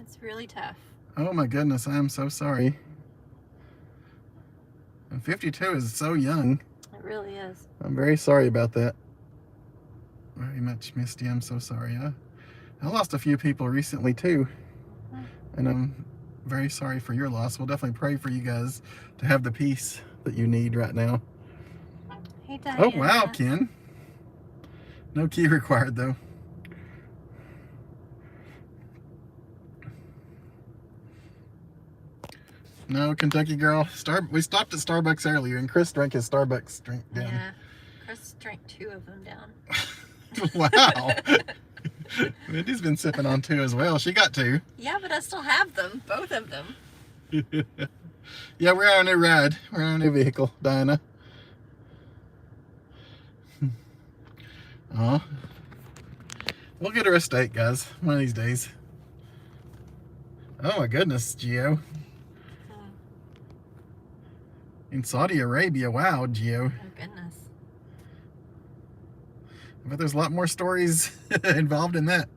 It's really tough. Oh my goodness, I am so sorry. And 52 is so young. It really is. I'm very sorry about that. Very much, Misty. I'm so sorry. I lost a few people recently too. And I'm very sorry for your loss. We'll definitely pray for you guys to have the peace that you need right now. Hey, Diana. Oh, wow, Ken. No key required, though. No, Kentucky girl. We stopped at Starbucks earlier, and Chris drank his Starbucks drink down. Yeah. Chris drank 2 of them down. Wow. Mindy's been sipping on 2 as well. She got 2. Yeah, but I still have them. Both of them. Yeah, we're on a new ride. We're on a new vehicle, Diana. Oh, we'll get her a steak, guys, one of these days. Oh my goodness, Gio. In Saudi Arabia, wow, Gio. Oh, goodness. But there's a lot more stories involved in that.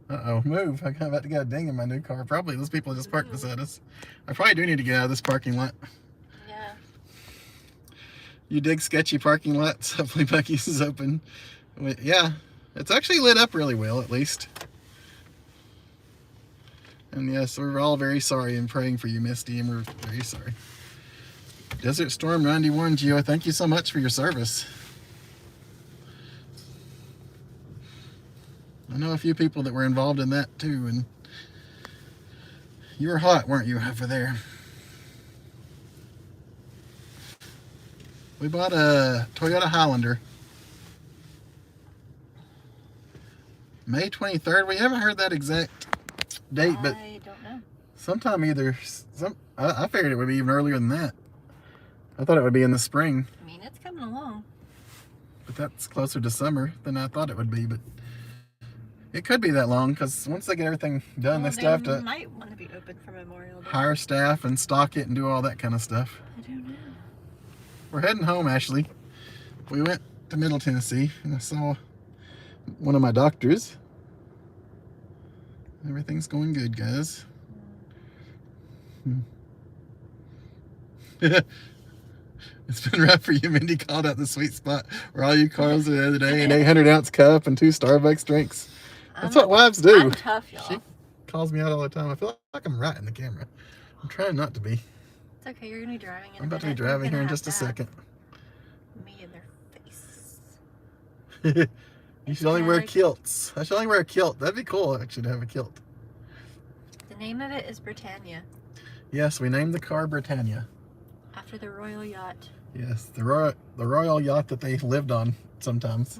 Uh-oh, move. I'm about to get a ding in my new car. Probably those people just parked beside us. I probably do need to get out of this parking lot. Yeah. You dig sketchy parking lots? Hopefully Buc-ee's is open. Yeah, it's actually lit up really well, at least. And yes, we're all very sorry and praying for you, Misty, and we're very sorry. Desert Storm 91, Gio, thank you so much for your service. I know a few people that were involved in that too, and you were hot, weren't you, over there? We bought a Toyota Highlander. May 23rd. We haven't heard that exact date, but I don't know. sometime I figured it would be even earlier than that. I thought it would be in the spring. I mean, it's coming along. But that's closer to summer than I thought it would be. But it could be that long because once they get everything done, they still have to might want to be open for Memorial Day. hire staff and stock it and do all that kind of stuff. I don't know. We're heading home, Ashley. We went to Middle Tennessee and I saw one of my doctors. Everything's going good, guys. It's been rough for you. Mindy called out the sweet spot where all you cars the other day, an 800-ounce cup and 2 Starbucks drinks. That's what wives do. I'm tough, y'all. She calls me out all the time. I feel like I'm right in the camera. I'm trying not to be. It's okay, you're gonna be driving in I'm about to be minute. You're driving here gonna in have just a to have second. Me in their face. You should only wear Tag. kilts. I should only wear a kilt. That'd be cool, actually, to have a kilt. The name of it is Britannia, Yes, we named the car Britannia. after the royal yacht. Yes, the royal yacht that they lived on sometimes.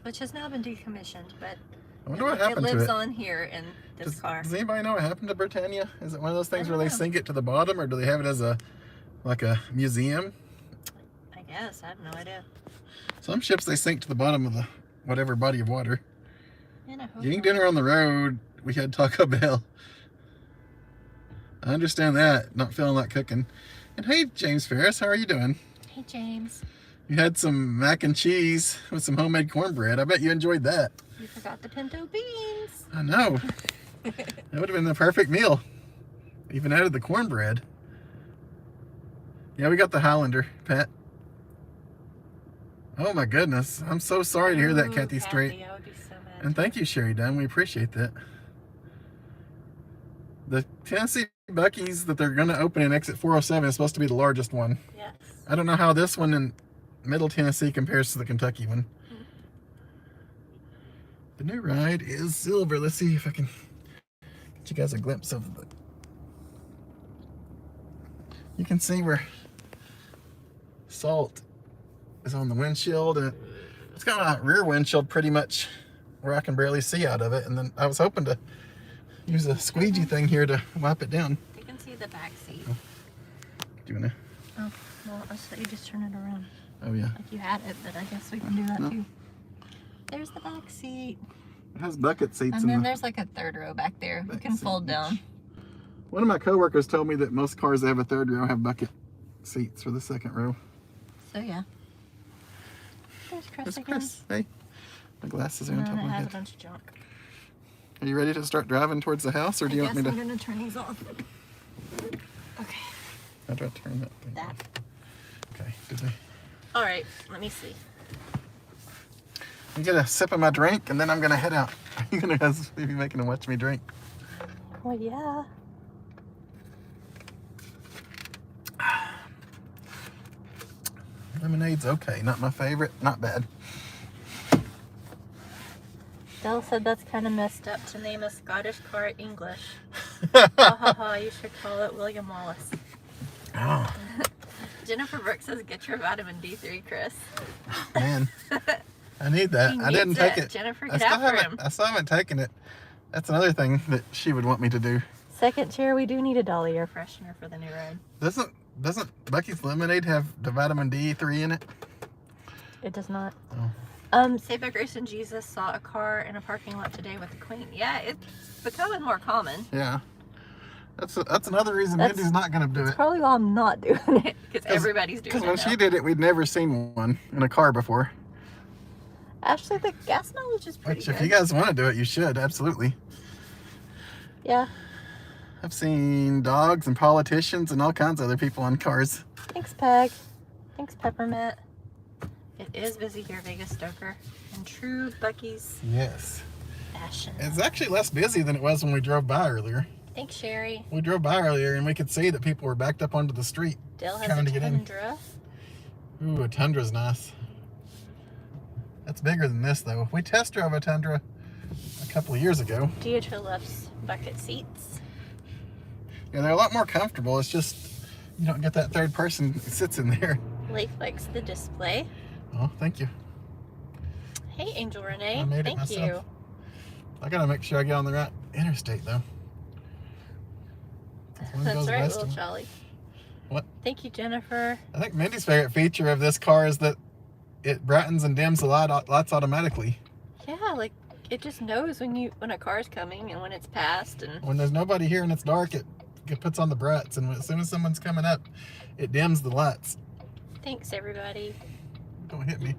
Which has now been decommissioned, but I wonder what happened it to lives it. on here in this car. Does anybody know what happened to Britannia? Is it one of those things where don't they know. sink it to the bottom, or do they have it as a museum? I guess, I have no idea. Some ships they sink to the bottom of the whatever body of water. And I hope Eating not. dinner on the road, we had Taco Bell. I understand that, not feeling like cooking. And hey, James Ferris, how are you doing? Hey, James. You had some mac and cheese with some homemade cornbread. I bet you enjoyed that. You forgot the pinto beans. I know. That would have been the perfect meal. Even added the cornbread. Yeah, we got the Highlander, Pat. Oh my goodness. I'm so sorry to hear that, Ooh, Kathy Strait. I would be so mad. And thank you, Sherry Dunn. We appreciate that. The Tennessee Buc-ee's that they're going to open in exit 407 is supposed to be the largest one. Yes. I don't know how this one in Middle Tennessee compares to the Kentucky one. The new ride is silver. Let's see if I can get you guys a glimpse of the... You can see where salt is on the windshield, and it's got a rear windshield pretty much where I can barely see out of it. And then I was hoping to use a squeegee thing here to wipe it down. You can see the back seat. Do you wanna? Oh, well, I thought you just turn it around. Oh yeah. Like you had it, but I guess we can do that No. too. There's the back seat. It has bucket seats And in then the... there's like a third row back there. You back can seat. fold down. One of my coworkers told me that most cars that have a third row have bucket seats for the second row. So yeah. There's Chris That's again. Chris. Hey. My glasses are on And top then of it my has a head. bunch of junk. Are you ready to start driving towards the house, or do you I want guess me I'm to... gonna turn these off. Okay. How do I turn that thing? That. Okay, did they... All right. Let me see. I'm get a sip of my drink, and then I'm gonna head out. You're gonna guys be making them watch me drink. Well, yeah. Lemonade's okay, not my favorite, not bad. Dell said that's kind of messed up to name a Scottish car English. Ha ha ha, you should call it William Wallace. Oh, Jennifer Brooks says, get your vitamin D3, Chris. man. I need that. He I didn't needs take it. it. Jennifer, I get out for him. still haven't taken it. That's another thing that she would want me to do. Second chair, we do need a Dolly air freshener for the new ride. Doesn't Buc-ee's lemonade have the vitamin D3 in it? It does not. Oh. Saved by Grace and Jesus saw a car in a parking lot today with the Queen. Yeah, it's becoming more common. Yeah. That's another reason That's- Mindy's not gonna do That's it. probably why I'm not doing it, because everybody's doing Because it when now. she did it, we'd never seen one in a car before. Actually, the gas mileage is pretty Which, good. if you guys want to do it, you should, absolutely. Yeah. I've seen dogs and politicians and all kinds of other people on cars. Thanks, Peg. Thanks, Peppermint. It is busy here, Vegas Stoker. In true Buc-ee's Yes. fashion. It's actually less busy than it was when we drove by earlier. Thanks, Sherry. We drove by earlier and we could see that people were backed up onto the street. Dale has Trying a to get in. Tundra. Ooh, a Tundra's nice. That's bigger than this, though. We test drove a Tundra a couple of years ago. Deidre loves bucket seats. Yeah, they're a lot more comfortable. It's just you don't get that third person that sits in there. Blake likes the display. Oh, thank you. Hey, Angel Renee. I made it Thank myself. you. I gotta make sure I get on the right interstate, though. One That's goes right, west little and- Jolly. What? Thank you, Jennifer. I think Mindy's favorite feature of this car is that it brightens and dims the lights automatically. Yeah, like it just knows when a car's coming and when it's past, and When there's nobody here and it's dark, it puts on the brights, and as soon as someone's coming up, it dims the lights. thanks everybody. Don't hit me.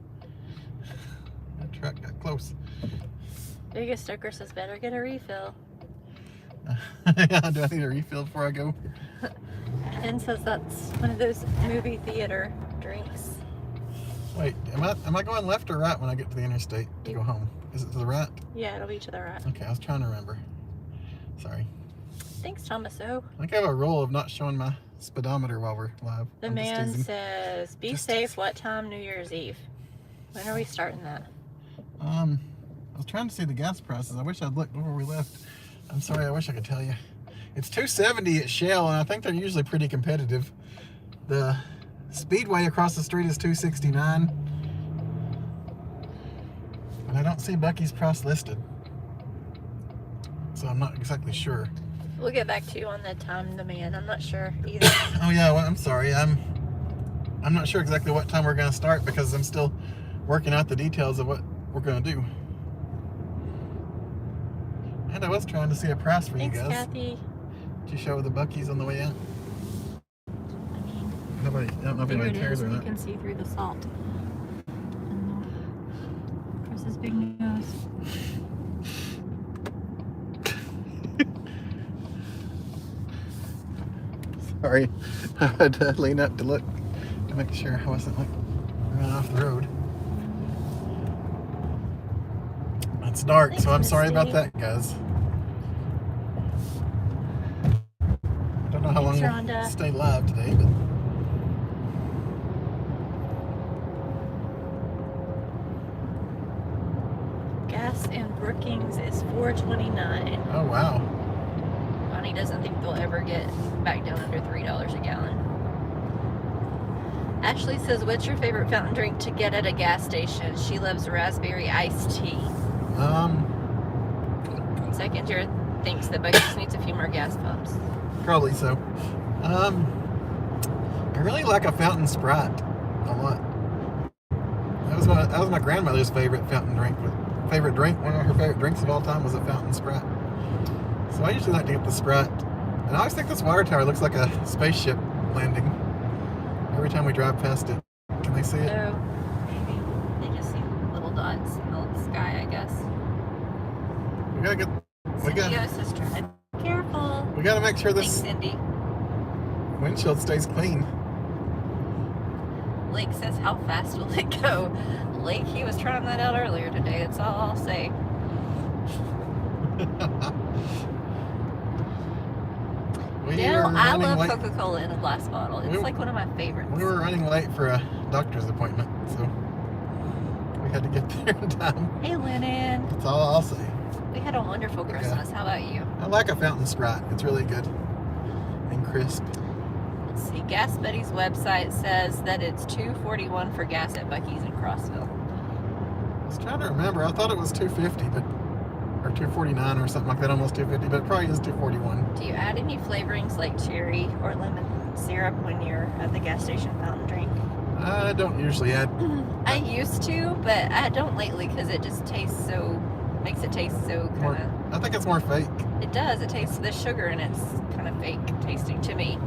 That truck got close. Vegas Stoker says better get a refill. Do I need a refill before I go? Ken says that's one of those movie theater drinks. Wait, am I going left or right when I get to the interstate to go home? Is it to the right? Yeah, it'll be to the right. Okay, I was trying to remember. Sorry. Thanks, Thomas O. I think I have a rule of not showing my speedometer while we're live. The I'm just man teasing. says, be Just safe. teasing. What time New Year's Eve? When are we starting that? I was trying to see the gas prices. I wish I'd looked before we left. I'm sorry, I wish I could tell you. It's $2.70 at Shell, and I think they're usually pretty competitive. The Speedway across the street is $2.69. And I don't see Buc-ee's price listed. So I'm not exactly sure. We'll get back to you on the time demand. I'm not sure either. Oh yeah, well, I'm sorry. I'm not sure exactly what time we're going to start because I'm still working out the details of what we're going to do. And I was trying to see a price for Thanks, you guys. Kathy. Did you show the Buc-ee's on the way out? I mean, I don't know if there anybody it cares is. or You not. can see through the salt. Chris's big nose. Sorry, I had to lean up to look to make sure I wasn't like running off the road. It's dark, Thanks, so I'm sorry about Misty. that, guys. I don't know how long Thanks, we'll Rhonda. stay live today, but Gas in Brookings is $4.29. oh wow. Bonnie doesn't think they'll ever get back down under $3 a gallon. Ashley says, what's your favorite fountain drink to get at a gas station? She loves raspberry iced tea. Second year thinks that Buc-ee's needs a few more gas pumps. Probably so. I really like a fountain Sprite a lot. That was my grandmother's favorite fountain drink. Favorite drink, one of her favorite drinks of all time was a fountain Sprite. So I usually like to get the Sprite. And I always think this water tower looks like a spaceship landing every time we drive past it. Can they see it? Oh, maybe. They just see little dots in the sky, I guess. We gotta get. Cindy says, drive careful. We gotta make sure Thanks, this Cindy. windshield stays clean. Lake says, how fast will it go? Lake, he was trying that out earlier today. That's all I'll say. Dale, I love Coca-Cola in a glass bottle. It's like one of my favorites. We were running late for a doctor's appointment, so we had to get there in time. Hey, Lennon. That's all I'll say. We had a wonderful Christmas. How about you? I like a fountain Sprite. It's really good and crisp. Let's see. Gas Buddy's website says that it's $2.41 for gas at Buc-ee's in Crossville. I was trying to remember. I thought it was $2.50, but or $2.49 or something like that, almost $2.50, but it probably is $2.41. Do you add any flavorings like cherry or lemon syrup when you're at the gas station fountain drink? I don't usually add. I used to, but I don't lately because it just makes it taste so kind of. I think it's more fake. It does. It tastes the sugar and it's kind of fake tasting to me.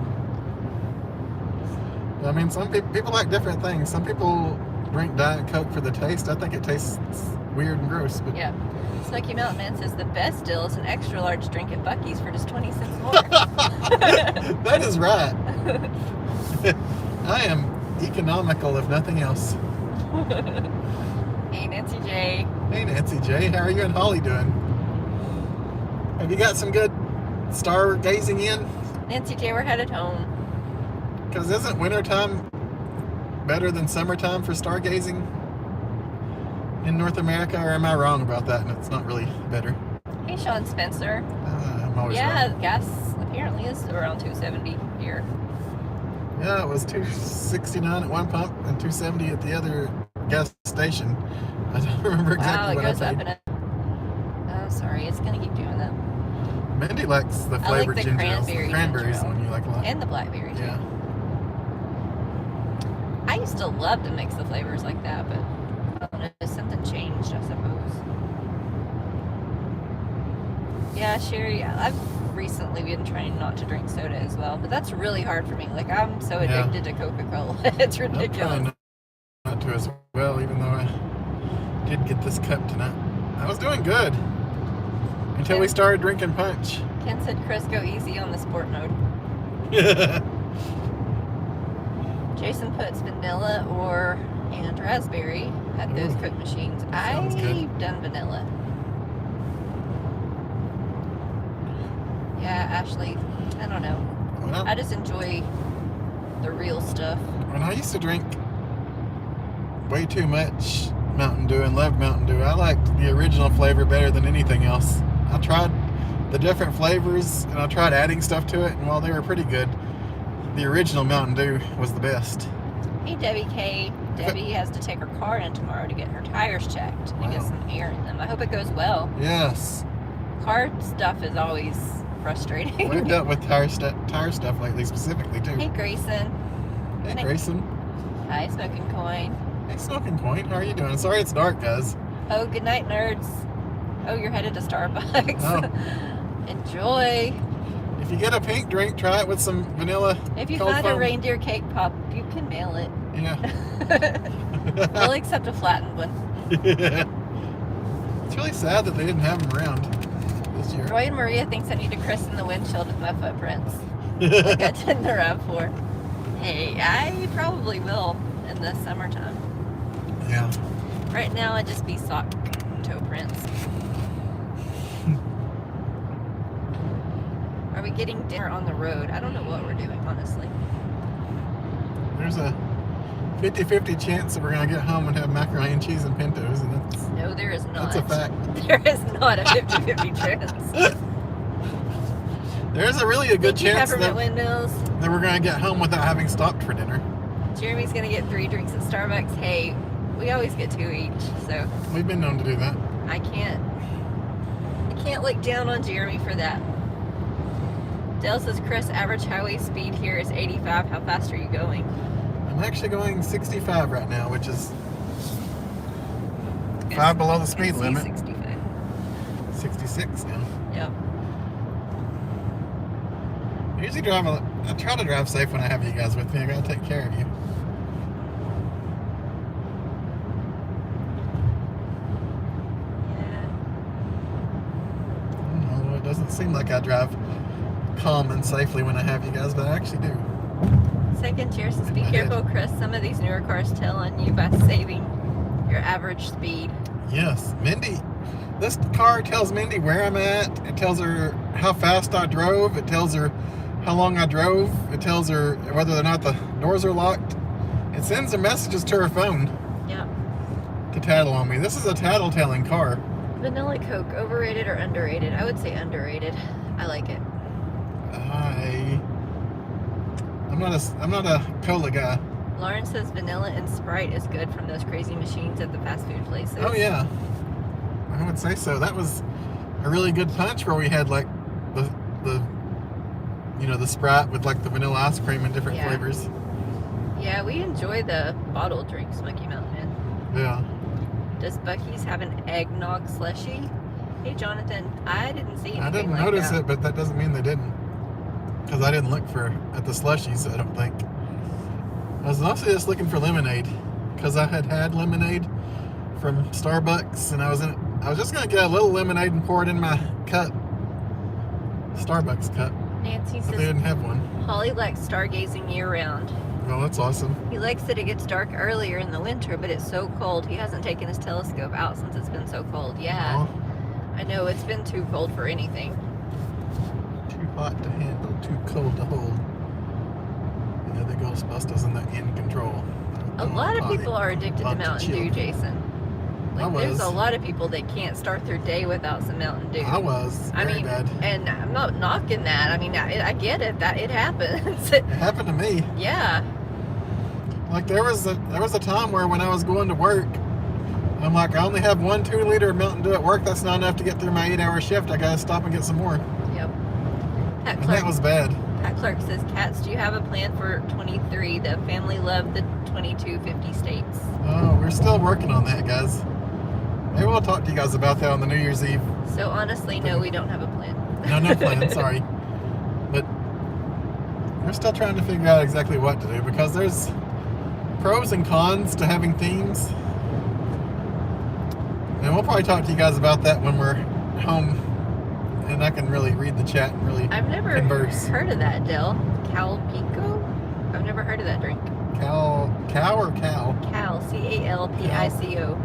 I mean, some people like different things. Some people drink Diet Coke for the taste. I think it tastes weird and gross. But yeah. Smoky Mountain Man says the best deal is an extra large drink at Buc-ee's for just 20 cents more. That is right. I am economical, if nothing else. Hey, Nancy J. Hey, Nancy J. How are you and Holly doing? Have you got some good stargazing in? Nancy J, we're headed home. Because isn't wintertime better than summertime for stargazing in North America? Or am I wrong about that and it's not really better? Hey, Sean Spencer. I'm always Yeah, wrong. gas apparently is around $2.70 here. Yeah, it was $2.69 at one pump and $2.70 at the other gas station. I don't remember exactly Wow, it what goes I up paid. and up. Oh, sorry, it's gonna keep doing that. Mandy likes the I like flavored the ginger ales. cranberry Cranberry's ginger the one you like a lot. And the blackberry too. Yeah. I used to love to mix the flavors like that, but I don't know, something changed, I suppose. Yeah, Sherry, I've recently been trying not to drink soda as well, but that's really hard for me. Like, I'm so Yeah. addicted to Coca-Cola. It's I'm ridiculous. trying not to as well, even though I did get this cup tonight. I was doing good until we started drinking punch. Ken said, Chris, go easy on the sport mode. Jason puts vanilla and raspberry at those Ooh, Coke machines. sounds good. I've done vanilla. Yeah, Ashley, I don't know. Well, I just enjoy stuff. When I used to drink way too much Mountain Dew and loved Mountain Dew, I liked the original flavor better than anything else. I tried the different flavors and I tried adding stuff to it, and while they were pretty good, the original Mountain Dew was the best. Hey, Debbie K. Debbie has to take her car in tomorrow to get her tires checked and get some air in them. I hope it goes well. Yes. Car stuff is always frustrating. We've dealt with tire stuff lately specifically too. Hey, Grayson. Hey, Grayson. Hi, Smoking Coin. Hey, Smoking Coin. How are you doing? Sorry it's dark, guys. Oh, good night, nerds. Oh, you're headed to Starbucks. Oh. Enjoy. If you get a pink drink, try it with some vanilla. If you cold find foam. a reindeer cake pop, you can mail it. Yeah. We'll accept a flattened one. It's really sad that they didn't have them around this year. Roy and Maria thinks I need to christen the windshield with my footprints. Like I did in the RAV4. Hey, I probably will in the summertime. Yeah. Right now, I just be sock toe prints. Are we getting dinner on the road? I don't know what we're doing, honestly. There's a 50-50 chance that we're going to get home and have macaroni and cheese and pintos, and that's... No, there is not. That's a fact. There is not a 50-50 chance. There's a really good chance Peppermint windmills. that we're going to get home without having stopped for dinner. Jeremy's going to get 3 drinks at Starbucks. Hey, we always get 2 each, so... We've been known to do that. I can't look down on Jeremy for that. Dale says, Chris, average highway speed here is 85. How fast are you going? I'm actually going 65 right now, which is 5 below the speed limit. 65. 66 now. Yep. I usually I try to drive safe when I have you guys with me. I gotta take care of you. Yeah. No, it doesn't seem like I drive calm and safely when I have you guys, but I actually do. Second chair says, be careful, Chris. Some of these newer cars tell on you by saving your average speed. Yes, Mindy. This car tells Mindy where I'm at. It tells her how fast I drove. It tells her how long I drove. It tells her whether or not the doors are locked. It sends her messages to her phone. Yeah. To tattle on me. This is a tattle-telling car. Vanilla Coke, overrated or underrated? I would say underrated. I like it. I'm not a cola guy. Lauren says vanilla and Sprite is good from those crazy machines at the fast food places. Oh yeah, I would say so. That was a really good punch where we had like the Sprite with like the vanilla ice cream and different flavors. Yeah, we enjoy the bottled drink, Smoky Mountain. Yeah. Does Buc-ee's have an eggnog slushy? Hey Jonathan, I didn't see anything I didn't like notice that. it, but that doesn't mean they didn't. Because I didn't look at the slushies, I don't think. I was mostly just looking for lemonade. Because I had lemonade from Starbucks, and I was just going to get a little lemonade and pour it in my cup. Starbucks cup. Nancy But says they didn't have one. Holly likes stargazing year round. Well, that's awesome. He likes that it gets dark earlier in the winter, but it's so cold. He hasn't taken his telescope out since it's been so cold. Yeah, I know, it's been too cold for anything. Too hot to handle, too cold to hold. Yeah, the Ghostbusters and the in control. A lot of people are addicted to Mountain Dew, Jason. Like, there's a lot of people that can't start their day without some Mountain Dew. I was. Very bad. And I'm not knocking that. I mean, I get it. That it happens. It happened to me. Yeah. Like there was a time where when I was going to work, I'm like, I only have 1 2-liter of Mountain Dew at work. That's not enough to get through my 8-hour shift. I gotta stop and get some more. Yep. And that was bad. Pat Clark says, Cats, do you have a plan for 23? The family loved the 2250 states. Oh, we're still working on that, guys. Maybe we'll talk to you guys about that on the New Year's Eve. So honestly, no, we don't have a plan. No plan, sorry. But we're still trying to figure out exactly what to do because there's pros and cons to having themes. And we'll probably talk to you guys about that when we're home and I can really read the chat and really I've never heard of that, Del. Calpico? I've never heard of that drink. Cow or cow? Cal, C-A-L-P-I-C-O.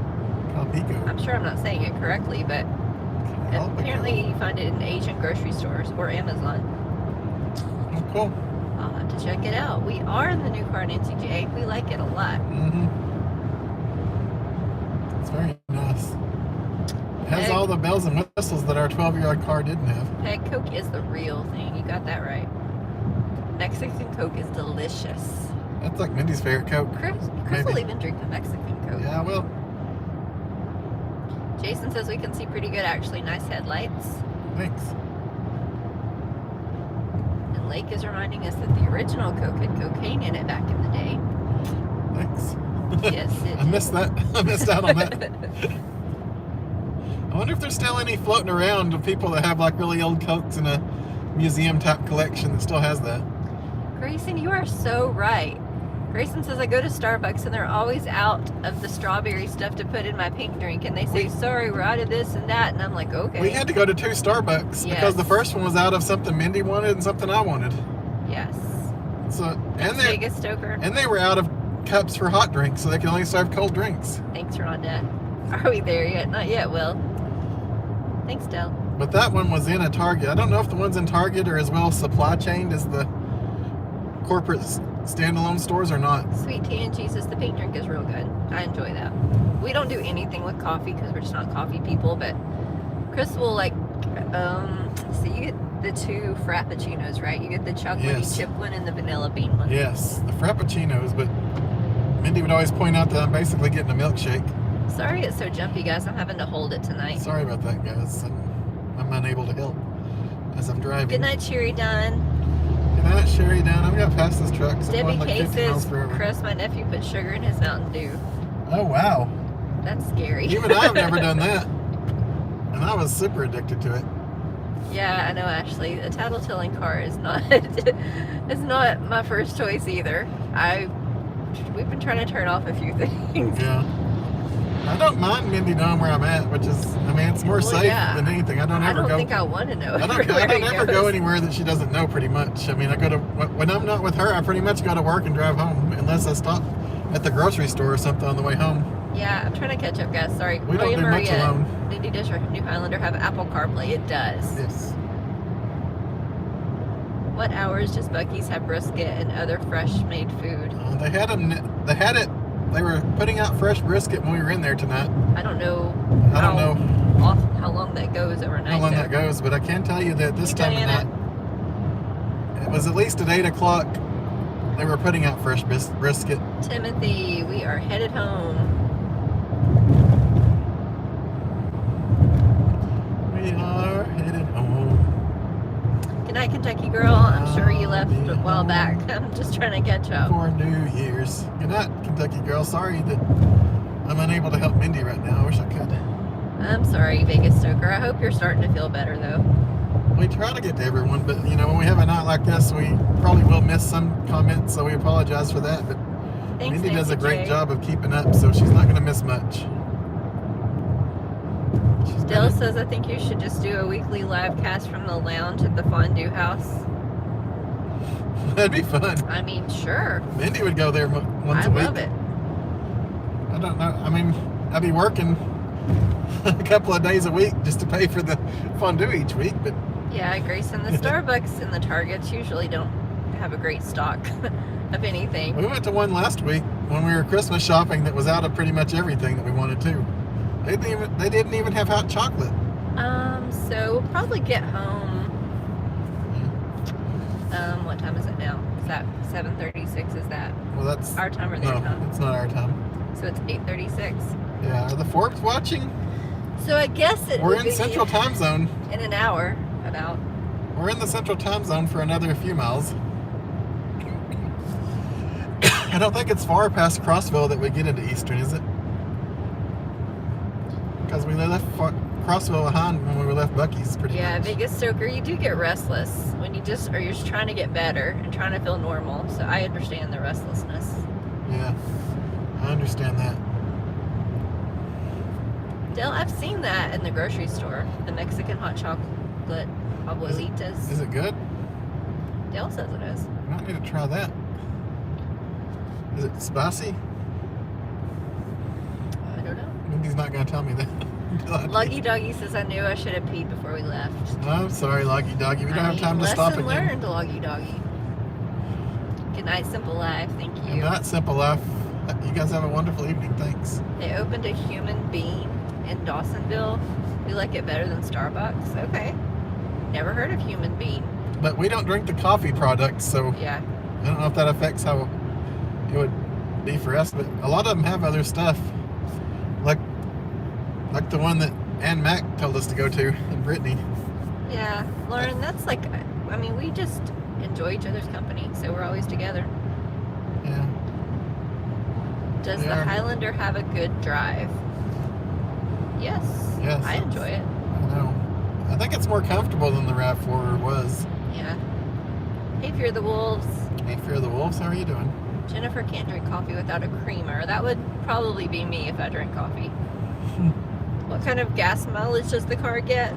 Calpico. I'm sure I'm not saying it correctly, but apparently you find it in Asian grocery stores or Amazon. Oh, cool. I'll have to check it out. We are in the new car, Nancy J. We like it a lot. Mm-hmm. It's very nice. It has all the bells and whistles that our 12-year-old car didn't have. Peg Coke is the real thing. You got that right. Mexican Coke is delicious. That's like Mindy's favorite Coke. Chris will even drink a Mexican Coke. Yeah, I will. Jason says we can see pretty good, actually. Nice headlights. Thanks. And Lake is reminding us that the original Coke had cocaine in it back in the day. Thanks. Yes, it I missed that. I missed out on that. I wonder if there's still any floating around of people that have like really old Cokes in a museum type collection that still has that. Grayson, you are so right. Grayson says I go to Starbucks and they're always out of the strawberry stuff to put in my pink drink, and they say, sorry, we're out of this and that, and I'm like, okay. We had to go to 2 Starbucks because the first one was out of something Mindy wanted and something I wanted. Yes. So Vegas Stoker. And they were out of cups for hot drinks, so they can only serve cold drinks. Thanks, Rhonda. Are we there yet? Not yet, Will. Thanks, Del. But that one was in a Target. I don't know if the ones in Target are as well supply chained as the corporate standalone stores or not. Sweet tea and Jesus, the pink drink is real good. I enjoy that. We don't do anything with coffee because we're just not coffee people, but Chris will like, so you get the 2 frappuccinos, right? You get the chocolatey chip one and the vanilla bean one. Yes, the frappuccinos, but Mindy would always point out that I'm basically getting a milkshake. Sorry it's so jumpy, guys. I'm having to hold it tonight. Sorry about that, guys. I'm unable to help as I'm driving. Good night, Cheery Dunn. Good night, Sherry Dunn. I'm going to pass this truck. Debbie K says, Chris, my nephew put sugar in his Mountain Dew. Oh, wow. That's scary. Even I've never done that. And I was super addicted to it. Yeah, I know, Ashley. A tattle-telling car is not is not my first choice either. We've been trying to turn off a few things. Yeah. I don't mind Mindy knowing where I'm at, which is, I mean, it's more safe than anything. I don't think I want to know. I don't ever go anywhere that she doesn't know, pretty much. I mean, I go to, when I'm not with her, I pretty much go to work and drive home, unless I stop at the grocery store or something on the way home. Yeah, I'm trying to catch up, guys. Sorry. We don't do much alone. Mindy, does your New Highlander have Apple CarPlay? It does. Yes. What hours does Buc-ee's have brisket and other fresh-made food? They had it. They were putting out fresh brisket when we were in there tonight. I don't know how long that goes overnight. How long that goes, but I can tell you that this time of night, it was at least at 8 o'clock. They were putting out fresh brisket. Timothy, we are headed home. We are headed home. Good night, Kentucky girl. I'm sure you left a while back. I'm just trying to catch up. For New Year's. Good night, Kentucky girl. Sorry that I'm unable to help Mindy right now. I wish I could. I'm sorry, Vegas Stoker. I hope you're starting to feel better, though. We try to get to everyone, but, you know, when we have a night like this, we probably will miss some comments, so we apologize for that. But Thanks, Mindy does a great job of keeping up, so she's not going to miss much. Dale says, I think you should just do a weekly live cast from the lounge at the fondue house. That'd be fun. I mean, sure. Mindy would go there once a week. I love it. I don't know. I mean, I'd be working a couple of days a week just to pay for the fondue each week, but... Yeah, Grayson, the Starbucks and the Targets usually don't have a great stock of anything. We went to one last week when we were Christmas shopping that was out of pretty much everything that we wanted to. They didn't even have hot chocolate. So we'll probably get home. What time is it now? Is that 7:36? Is that? Well, that's our time or their time? No, it's not our time. So it's 8:36. Yeah, are the Forbes watching? So I guess we're in Central Time Zone. In an hour, about. We're in the Central Time Zone for another few miles. I don't think it's far past Crossville that we get into Eastern, is it? Because we left Crossville behind when we left Buc-ee's pretty much. Yeah, Vegas Stoker, you do get restless when you're just trying to get better and trying to feel normal. So I understand the restlessness. Yeah, I understand that. Dale, I've seen that in the grocery store. The Mexican hot chocolate abuelitas. Is it good? Dale says it is. I might need to try that. Is it spicy? I don't know. Mindy's not going to tell me that. Luggy Doggy says I knew I should have peed before we left. I'm sorry, Luggy Doggy. We don't have time to stop again. Lesson learned, Luggy Doggy. Good night, Simple Life. Thank you. Good night, Simple Life. You guys have a wonderful evening. Thanks. They opened a Human Bean in Dawsonville. We like it better than Starbucks. Okay. Never heard of Human Bean. But we don't drink the coffee products, so Yeah. I don't know if that affects how it would be for us. But a lot of them have other stuff, like the one that Ann Mac told us to go to in Brittany. Yeah. Lauren, that's like, I mean, we just enjoy each other's company, so we're always together. Yeah. Does They the are. Highlander have a good drive? Yes. Yes. I enjoy it. I know. I think it's more comfortable than the RAV4 was. Yeah. Hey, Fear the Wolves. Hey, Fear the Wolves, how are you doing? Jennifer can't drink coffee without a creamer. That would probably be me if I drank coffee. What kind of gas mileage does the car get?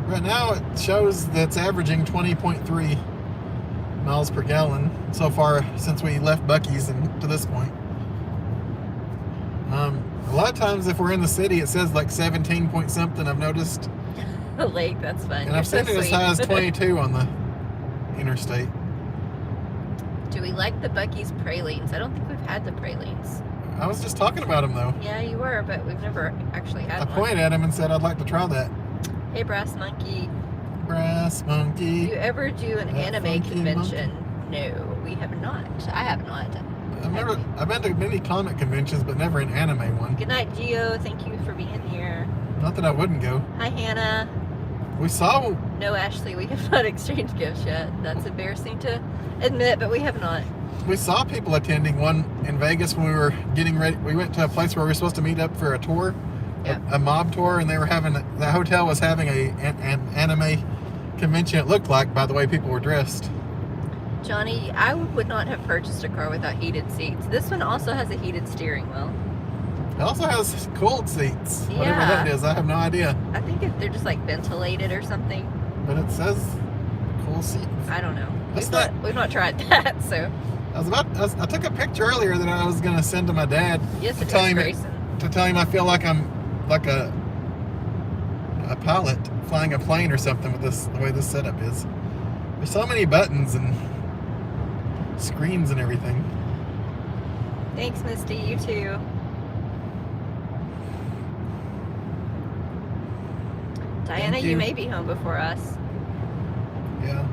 Right now it shows that it's averaging 20.3 miles per gallon so far since we left Buc-ee's and to this point. A lot of times if we're in the city it says like 17 point something, I've noticed. Lake, that's fun. And I've seen it as high as 22 on the interstate. Do we like the Buc-ee's pralines? I don't think we've had the pralines. I was just talking about them though. Yeah, you were, but we've never actually had I one. pointed at him and said I'd like to try that. Hey, Brass Monkey. Brass Do monkey. you ever do an That anime funky convention? No, we have not. I have not. I've been to many comic conventions, but never an anime one. Good night, Gio. Thank you for being here. Not that I wouldn't go. Hi, Hannah. We saw. No, Ashley, we have not exchanged gifts yet. That's embarrassing to admit, but we have not. We saw people attending one in Vegas when we were getting ready. We went to a place where we were supposed to meet up for a tour, Yeah. a mob tour, and they were having the hotel was having an anime convention. It looked like by the way people were dressed. Johnny, I would not have purchased a car without heated seats. This one also has a heated steering wheel. It also has cooled seats, whatever Yeah. that is. I have no idea, I think they're just like ventilated or something. but it says cool seats. I don't know. That's We've not tried that, so I took a picture earlier that I was gonna send to my dad yes, to it tell is, him Grayson. to tell him I feel like I'm like a pilot flying a plane or something with the way this setup is. There's so many buttons and screens and everything. Thanks, Misty. You too. Diana, Thank you you. may be home before us. Yeah.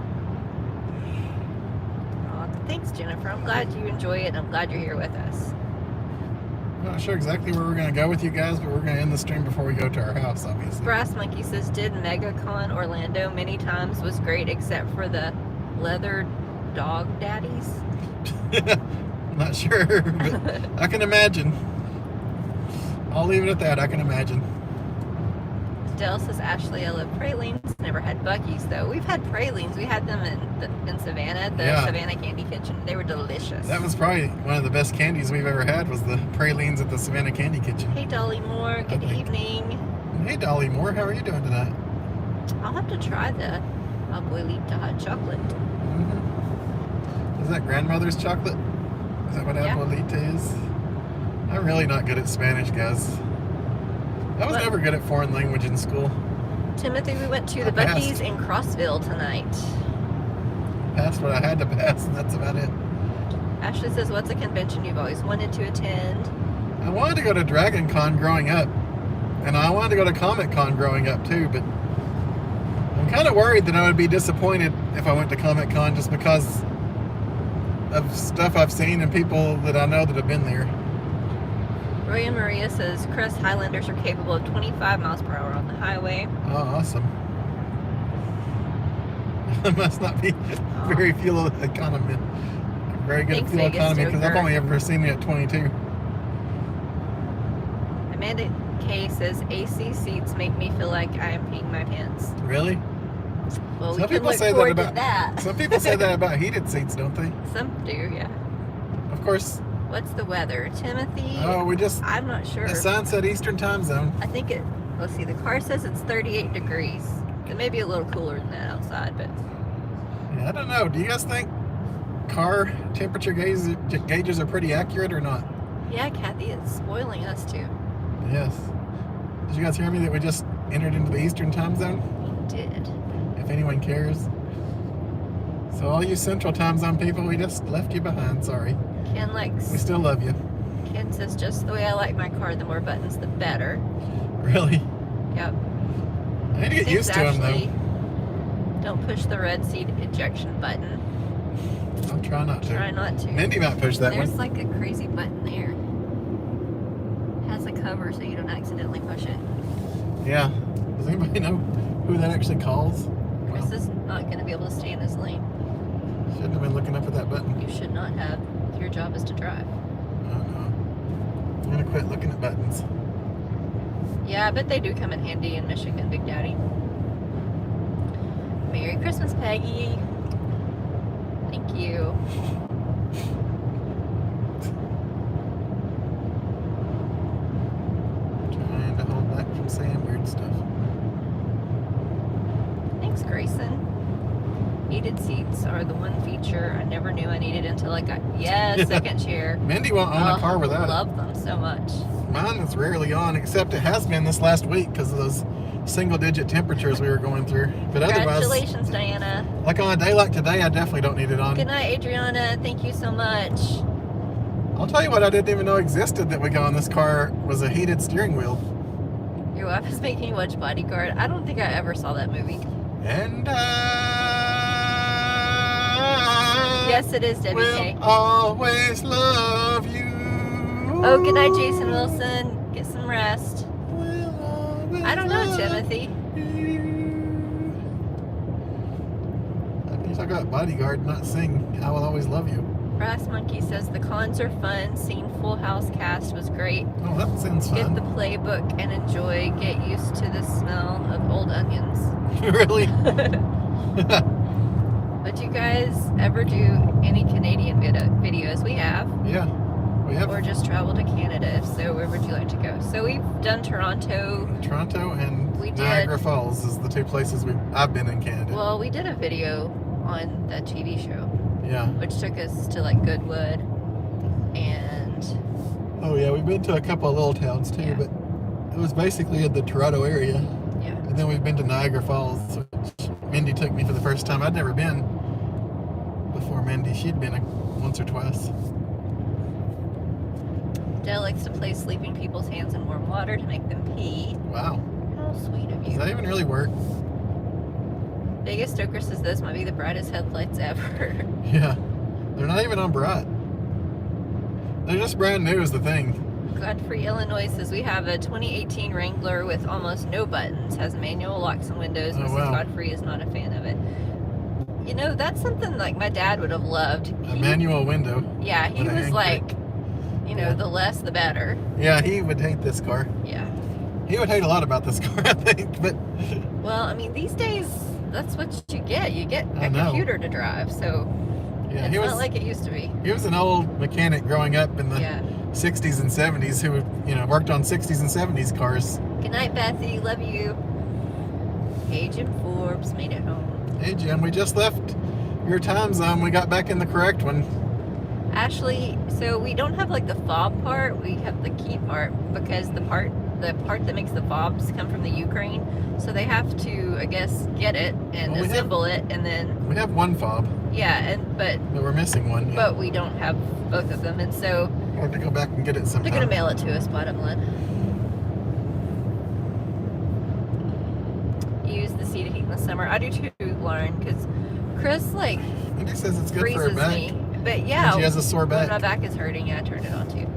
Aw, thanks, Jennifer. I'm glad you enjoy it, and I'm glad you're here with us. I'm not sure exactly where we're gonna go with you guys, but we're gonna end the stream before we go to our house, obviously. Brass Monkey says, did MegaCon Orlando many times was great except for the leather dog daddies. Not sure, but I can imagine. I'll leave it at that. I can imagine. Dell says, Ashley, I love pralines. Never had Buc-ee's though. We've had pralines. We had them in Savannah, at the Yeah. Savannah Candy Kitchen. They were delicious. That was probably one of the best candies we've ever had was the pralines at the Savannah Candy Kitchen. Hey, Dolly Moore. Good think. evening. Hey, Dolly Moore, how are you doing tonight? I'll have to try the Abuelita hot chocolate. Mm-hmm. Is that grandmother's chocolate? Is that what Yeah. Abuelita is? I'm really not good at Spanish, guys. I was What? never good at foreign language in school. Timothy, we went to I the passed. Buc-ee's in Crossville tonight. Passed what I had to pass, and that's about it. Ashley says, what's a convention you've always wanted to attend? I wanted to go to Dragon Con growing up, and I wanted to go to Comic Con growing up too, but I'm kind of worried that I would be disappointed if I went to Comic Con just because of stuff I've seen and people that I know that have been there. Roy and Maria says, Crest Highlanders are capable of 25 miles per hour on the highway. Oh, awesome. It must not be very fuel economy. Very good Thanks, fuel Vegas economy because I've Joker. only ever seen it at 22. Amanda K says, AC seats make me feel like I am peeing my pants. Really? Well, we Some can people look say that forward about to that. some people say that about heated seats, don't they? Some do, yeah. Of course. What's the weather? Timothy? Oh, we just I'm not sure. the sun said Eastern Time Zone. I think let's see, the car says it's 38 degrees. It may be a little cooler than that outside, but Yeah, I don't know. Do you guys think car temperature gauges are pretty accurate or not? yeah, Kathy, it's spoiling us too. Yes. Did you guys hear me that we just entered into the Eastern Time Zone? We did. If anyone cares. So all you Central Time Zone people, we just left you behind. Sorry. Ken likes. We still love you. Ken says just the way I like my car. The more buttons, the better. Really? Yep. I need to get used to them though. Don't push the red seat ejection button. I'll try not to. Try not to. Mindy might push that There's one. like a crazy button there. It has a cover so you don't accidentally push it. Yeah. Does anybody know who that actually calls? Chris is not going to be able to stay in his lane. Shouldn't have been looking up at that button. You should not have. Your job is to drive. Oh no. I'm gonna quit looking at buttons. Yeah, I bet they do come in handy in Michigan, Big Daddy. Merry Christmas, Peggy. Thank you. Trying to hold back from saying weird stuff. Thanks, Grayson. Heated seats are the one feature I never knew I needed until I got, second chair. Mindy won't own a car without I it. love them so much. Mine is rarely on, except it has been this last week because of those single-digit temperatures we were going through. But otherwise, Congratulations, Diana. like on a day like today, I definitely don't need it on. Good night, Adriana. Thank you so much. I'll tell you what I didn't even know existed that we got on this car was a heated steering wheel. Your wife is making you watch Bodyguard. I don't think I ever saw that movie. And Yes, it is, Debbie will K. always love you. Oh, good night, Jason Wilson. Get some rest. I don't know, Timothy. How can you talk about Bodyguard and not sing I Will Always Love You? Brass Monkey says the cons are fun. Seeing Full House cast was great. Oh, that sounds Get fun. the playbook and enjoy. Get used to the smell of old onions. Really? Would you guys ever do any Canadian videos? We have. Yeah, we have Or just travel to Canada. If so, where would you like to go? So we've done Toronto. Toronto and We did. Niagara Falls is the two places I've been in Canada. Well, we did a video on that TV show, Yeah. which took us to like Goodwood and Oh yeah, we've been to a couple of little towns too, Yeah. but it was basically in the Toronto area. yeah. And then we've been to Niagara Falls, which Mindy took me for the first time. I'd never been before Mindy. She'd been once or twice. Dell likes to place sleeping people's hands in warm water to make them pee. Wow. How sweet of Does you. that even really work? Vegas Stoker says this might be the brightest headlights ever. Yeah. They're not even on bright. They're just brand new is the thing. Godfrey, Illinois says we have a 2018 Wrangler with almost no buttons, has manual locks and windows. Oh, Mrs. wow. Godfrey is not a fan of it. You know, that's something like my dad would have loved. A manual window. Yeah, he with a was hand like, crank. you know, Yeah. the less the better. Yeah, he would hate this car. Yeah. He would hate a lot about this car, I think, but Well, I mean, these days, that's what you get. You get I a know. computer to drive, so yeah, it's not like it used to be. he was an old mechanic growing up in the Yeah. 60s and 70s who, worked on 60s and 70s cars. Good night, Bethy. Love you. Hey, Jim Forbes made it home. Hey, Jim, we just left your time zone. We got back in the correct one. Ashley, so we don't have like the fob part. We have the key part because the part that makes the fobs come from the Ukraine. So they have to, I guess, get it and Well, we assemble it, and then We have one fob, but but we're missing one. Yeah. but we don't have both of them, and so We'll have to go back and get it sometime. they're gonna mail it to us. Bottom line. Use the seat heat in the summer. I do too, Lauren, because Chris like And he says it's good for her freezes back. me. But yeah, When she has a sore when back. my back is hurting, yeah, I turn it on too.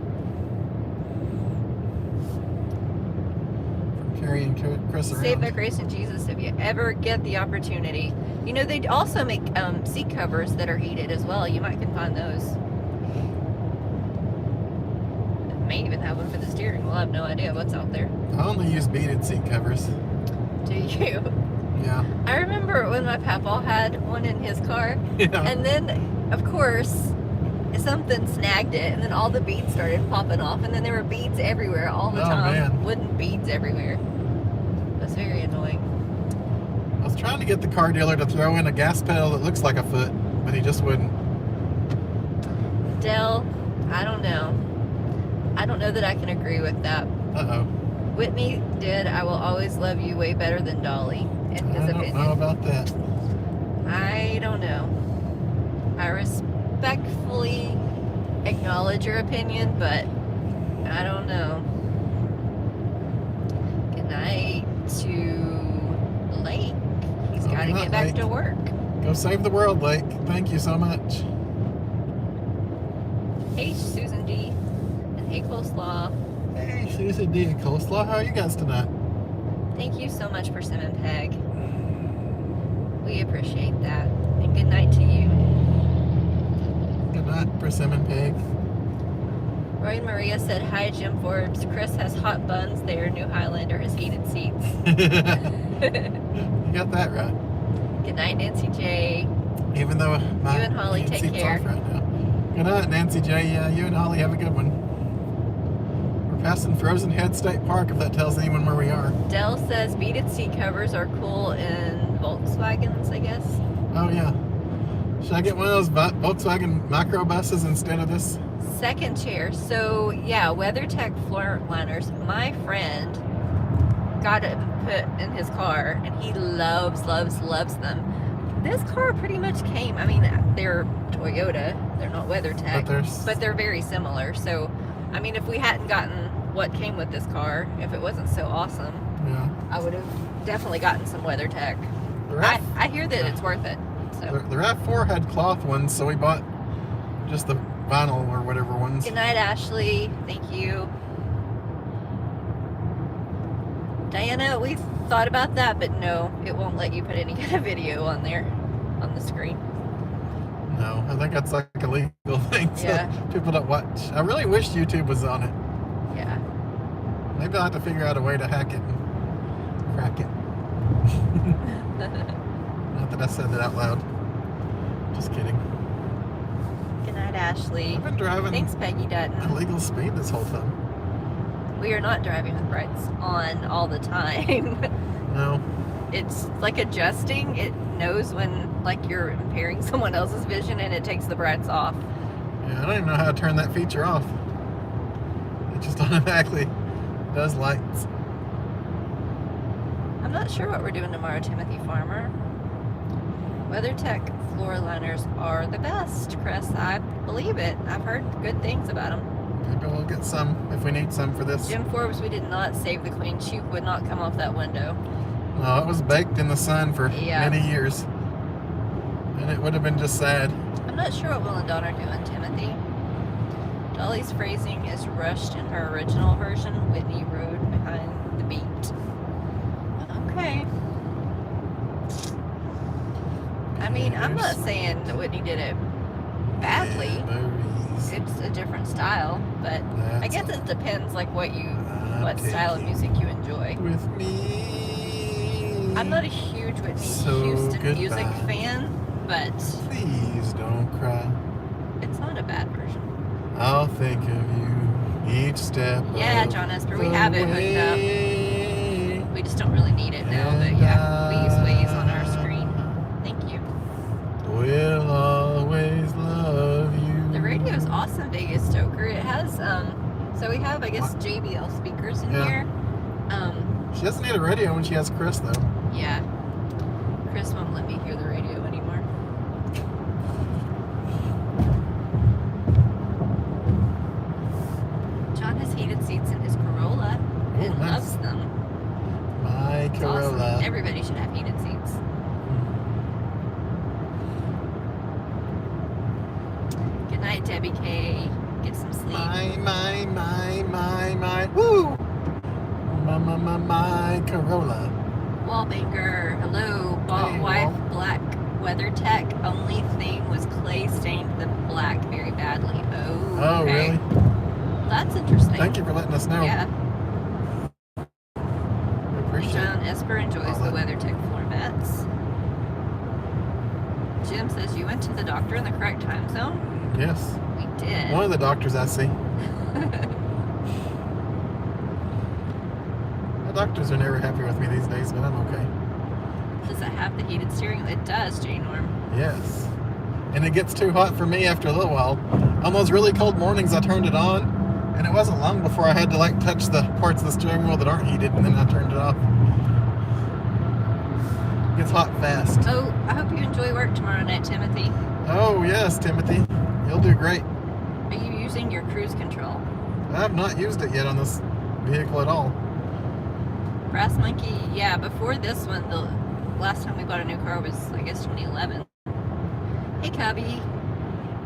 Carrying Chris around. Save by grace in Jesus if you ever get the opportunity. You know, they also make seat covers that are heated as well. You might can find those. May even have one for the steering wheel. I have no idea what's out there. I only use beaded seat covers. Do you? Yeah. I remember when my papa had one in his car, Yeah. and then, of course, something snagged it, and then all the beads started popping off, and then there were beads everywhere all the Oh, time. man. Wooden beads everywhere. It was very annoying. I was trying to get the car dealer to throw in a gas pedal that looks like a foot, but he just wouldn't. Dell, I don't know. I don't know that I can agree with that. Uh-oh. Whitney did I Will Always Love You way better than Dolly, in his I don't opinion. know about that. I don't know. I respectfully acknowledge your opinion, but I don't know. Good night to Lake. He's got to get back to work. Go save the world, Lake. Thank you so much. Hey, Susan D. And hey, Coleslaw. Hey, Susan D. Coleslaw. How are you guys tonight? Thank you so much for Sim and Peg. We appreciate that. And good night to you. Good night, Persim and Peg. Roy and Maria said, hi, Jim Forbes. Chris has hot buns there. New Highlander has heated seats. You got that right. Good night, Nancy J. Even though my You and Holly heat take seat's care. off right now. Good night, Nancy J. Yeah, you and Holly have a good one. We're passing Frozen Head State Park, if that tells anyone where we are. Dell says beaded seat covers are cool in Volkswagens, I guess. Oh, yeah. Should I get one of those Volkswagen microbuses instead of this? Second chair. So, yeah, WeatherTech floor liners. My friend got it put in his car, and he loves them. This car pretty much came, I mean, they're Toyota. They're not WeatherTech, but they're very similar. So, I mean, if we hadn't gotten what came with this car, if it wasn't so awesome, Yeah. I would have definitely gotten some WeatherTech. I hear that it's worth it. So. The RAV4 had cloth ones, so we bought just the vinyl or whatever ones. Good night, Ashley. Thank you. Diana, we thought about that, but no, it won't let you put any kind of video on there, on the screen. No, I think that's like a legal thing, so Yeah. people don't watch. I really wish YouTube was on it. Yeah. Maybe I'll have to figure out a way to hack it and crack it. Not that I said that out loud. Just kidding. Good night, Ashley. I've been driving Thanks, Peggy Dutton. at legal speed this whole time. We are not driving with brights on all the time. No. It's like adjusting. It knows when like you're impairing someone else's vision, and it takes the brights off. Yeah, I don't even know how to turn that feature off. It just automatically does lights. I'm not sure what we're doing tomorrow, Timothy Farmer. WeatherTech floor liners are the best, Chris. I believe it. I've heard good things about them. Maybe we'll get some if we need some for this. Jim Forbes, we did not save the Queen. She would not come off that window. No, it was baked in the sun for many years. And it would have been just sad. I'm not sure what Will and Dawn are doing, Timothy. Dolly's phrasing is rushed in her original version. Whitney rode behind the beat. Okay. I mean, I'm not saying that Whitney did it badly. It's a different style, but I guess it depends, like what style of music you enjoy. With me. I'm not a huge Whitney Houston music fan, but please don't cry. It's not a bad version. I'll think of you each step. Yeah, John Esper, we have it hooked up. We just don't really need it now, but yeah, we use Waze on our screen. Thank you. We'll always love you. The radio is awesome, Vegas Stoker. It has, so we have, I guess, JBL speakers in here. She doesn't need a radio when she has Chris, though. Yeah. Chris won't let me hear the radio anymore. John has heated seats in his Corolla and loves them. My It's Corolla. awesome. Everybody should have heated seats. Good night, Debbie K. Get some sleep. My. Woo! My Corolla. Wallbanger. Hello. Bought Hey, wife Wall. black WeatherTech. Only thing was clay stained the black very badly. Oh, Oh, okay. really? That's interesting. Thank you for letting us know. Yeah. We appreciate John it. Esper enjoys the WeatherTech floor mats. Jim says you went to the doctor in the correct time zone. Yes. We did. One of the doctors I see. The doctors are never happy with me these days, but I'm okay. Does it have the heated steering wheel? It does, J Norm. Yes. And it gets too hot for me after a little while. On those really cold mornings, I turned it on, and it wasn't long before I had to like touch the parts of the steering wheel that aren't heated, and then I turned it off. It gets hot fast. Oh, I hope you enjoy work tomorrow night, Timothy. Oh, yes, Timothy. You'll do great. Are you using your cruise control? I have not used it yet on this vehicle at all. Brass Monkey, yeah, before this one, the last time we bought a new car was, I guess, 2011. Hey, Cubby.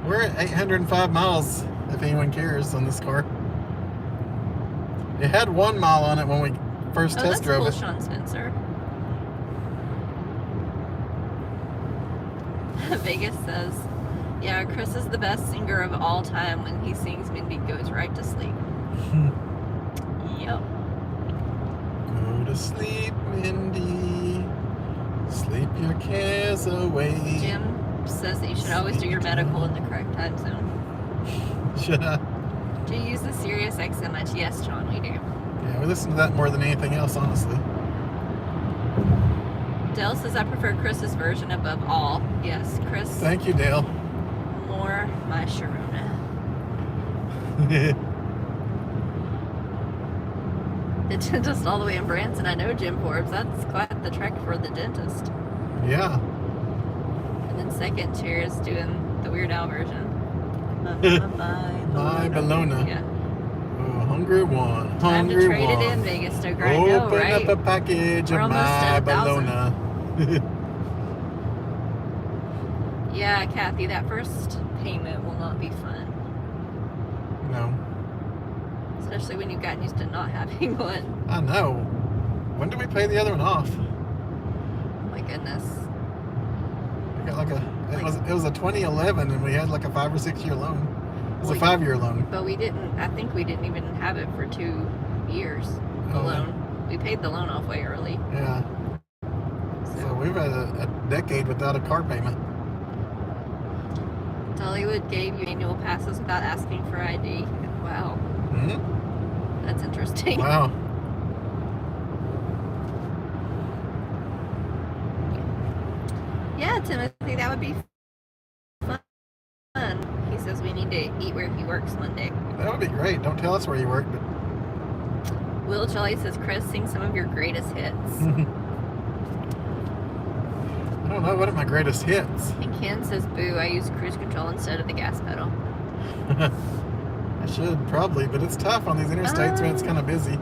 We're at 805 miles, if anyone cares, on this car. It had 1 mile on it when we first test drove that's it. cool, Sean Spencer. Vegas says, yeah, Chris is the best singer of all time. When he sings, Mindy goes right to sleep. Yep. Go to sleep, Mindy. Sleep your cares away. Jim says that you should always do your medical in the correct time zone. Should I? Do you use the SiriusXM much? Yes, John, we do. Yeah, we listen to that more than anything else, honestly. Dale says, I prefer Chris's version above all. Yes, Chris. Thank you, Dale. More my Sharona. The dentist all the way in Branson. I know, Jim Forbes. That's quite the trek for the dentist. Yeah. And then second chair is doing the Weird Al version. My Bologna. Yeah. Oh, hungry one. Time to Hungry trade one. it in, Vegas Stoker. I know, Open right? up a package We're of almost my at 1,000. Bologna. Yeah, Kathy, that first payment will not be fun. No. Especially when you've gotten used to not having one. I know. When did we pay the other one off? My goodness. We got it was a 2011 and we had like a 5 or 6 year loan. It was a 5-year loan. But we didn't, I think we didn't even have it for 2 years, the Oh. loan. We paid the loan off way early. Yeah. So we've had a decade without a car payment. Dollywood gave you annual passes without asking for ID. Wow. Hmm? That's interesting. Wow. Yeah, Timothy, that would be fun. He says we need to eat where he works Monday. That would be great. Don't tell us where you work, but Will Jolly says, Chris, sing some of your greatest hits. I don't know. What are my greatest hits? And Ken says, boo, I use cruise control instead of the gas pedal. I should probably, but it's tough on these interstates when it's kind of busy.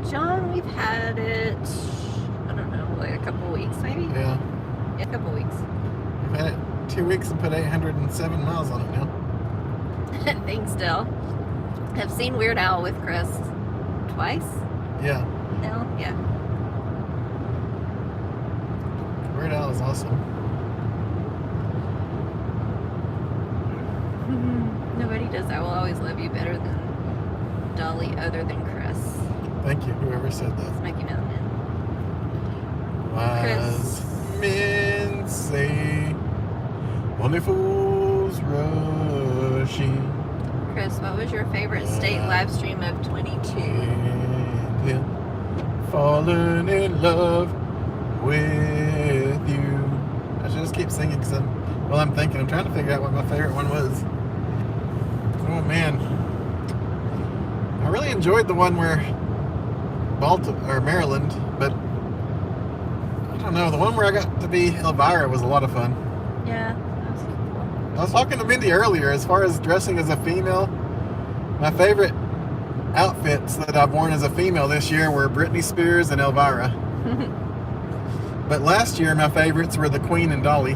John, we've had it, I don't know, like a couple weeks maybe? Yeah. Yeah, a couple weeks. We've had it 2 weeks and put 807 miles on it now. Thanks, Dill. I've seen Weird Al with Chris twice Yeah. now. Yeah. Weird Al is awesome. Nobody does I Will Always Love You better than Dolly other than Chris. Thank you, whoever said that. Smoky Mountain. Wise men say only fools rushing. Chris, what was your favorite state live stream of 22? And him falling in love with you. I should just keep singing because I'm thinking. I'm trying to figure out what my favorite one was. Oh man, I really enjoyed the one where Maryland, but I don't know. The one where I got to be Elvira was a lot of fun. Yeah, that was cool. I was talking to Mindy earlier as far as dressing as a female. My favorite outfits that I've worn as a female this year were Britney Spears and Elvira. But last year my favorites were the Queen and Dolly.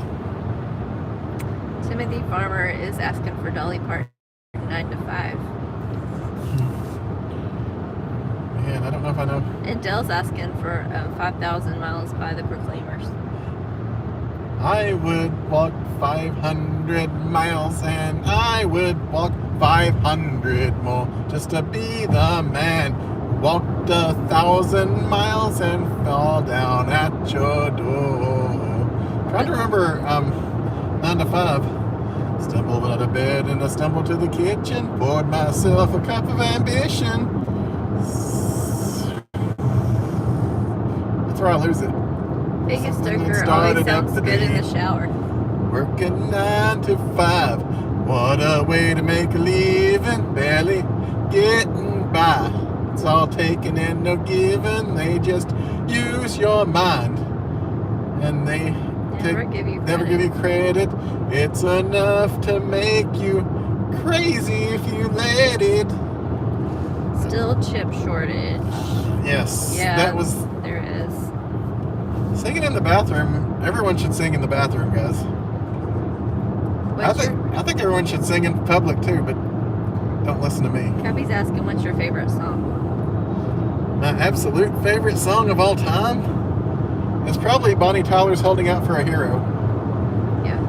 Timothy Farmer is asking for Dolly Parton 9 to 5. Man, I don't know if I know. And Dell's asking for 5,000 miles by the Proclaimers. I would walk 500 miles and I would walk 500 more just to be the man who walked 1,000 miles and fell down at your door. Trying to remember 9 to 5. Stumbled out of bed and I stumbled to the kitchen, poured myself a cup of ambition. That's where I lose it. Vegas Something Stoker that always started sounds up the good in day. the shower. Working 9 to 5. What a way to make a living. Barely getting by. It's all taking and no giving. They just use your mind. And they Never give you Never credit. give you credit. It's enough to make you crazy if you let it. Still chip shortage. Yes. Yeah, That was there is. singing in the bathroom. Everyone should sing in the bathroom, guys. I think everyone should sing in public too, but don't listen to me. Cappy's asking, what's your favorite song? My absolute favorite song of all time is probably Bonnie Tyler's "Holding Out for a Hero." Yeah.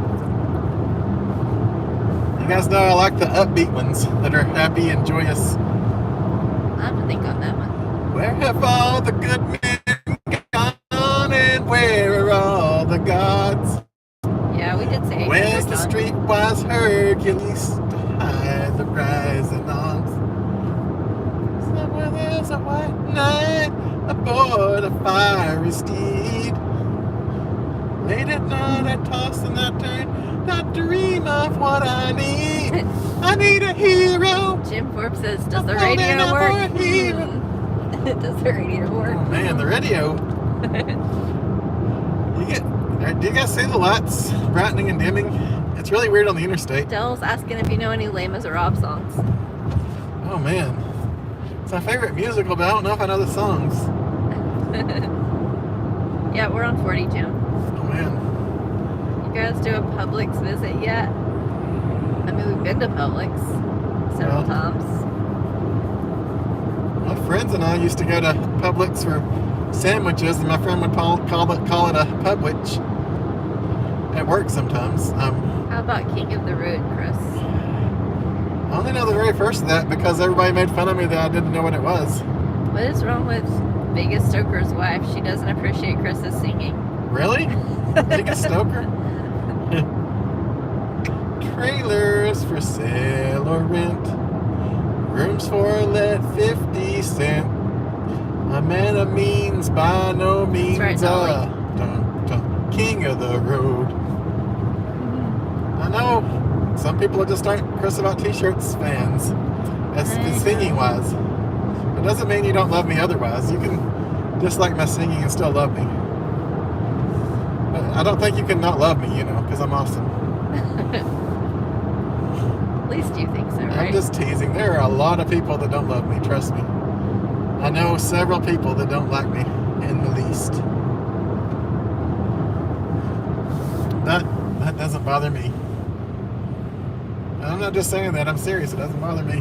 You guys know I like the upbeat ones that are happy and joyous. I have to think on that one. Where have all the good men gone, and where are all the gods? Yeah, we did say it. Where's the streetwise Hercules to hide the rising arms? Somewhere there's a white knight aboard a fiery steed. Late at night I toss and I turn, not dream of what I need. I need a hero. Jim Forbes says, does the I'm holding radio out work? for a hero. Does the radio work? Oh man, the radio. Do you guys see the lights brightening and dimming? It's really weird on the interstate. Dell's asking if you know any Les Miserables songs. Oh man. It's my favorite musical, but I don't know if I know the songs. Yeah, we're on 40, Jim. Oh man. You guys do a Publix visit yet? I mean, we've been to Publix several times. My friends and I used to go to Publix for sandwiches, and my friend would call it a Publix at work sometimes. How about King of the Road, Chris? I only know the very first of that because everybody made fun of me that I didn't know what it was. What is wrong with Vegas Stoker's wife? She doesn't appreciate Chris's singing. Really? Biggest Stoker? Trailers for sale or rent. Rooms for let 50 cent. A man of means by no means right, Dolly. King of the road. I know some people just aren't Chris About T-Shirts fans as singing wise. It doesn't mean you don't love me otherwise. You can dislike my singing and still love me. But I don't think you can not love me, because I'm awesome. At least you think so, right? I'm just teasing. There are a lot of people that don't love me, trust me. I know several people that don't like me in the least. That doesn't bother me. I'm not just saying that, I'm serious. It doesn't bother me.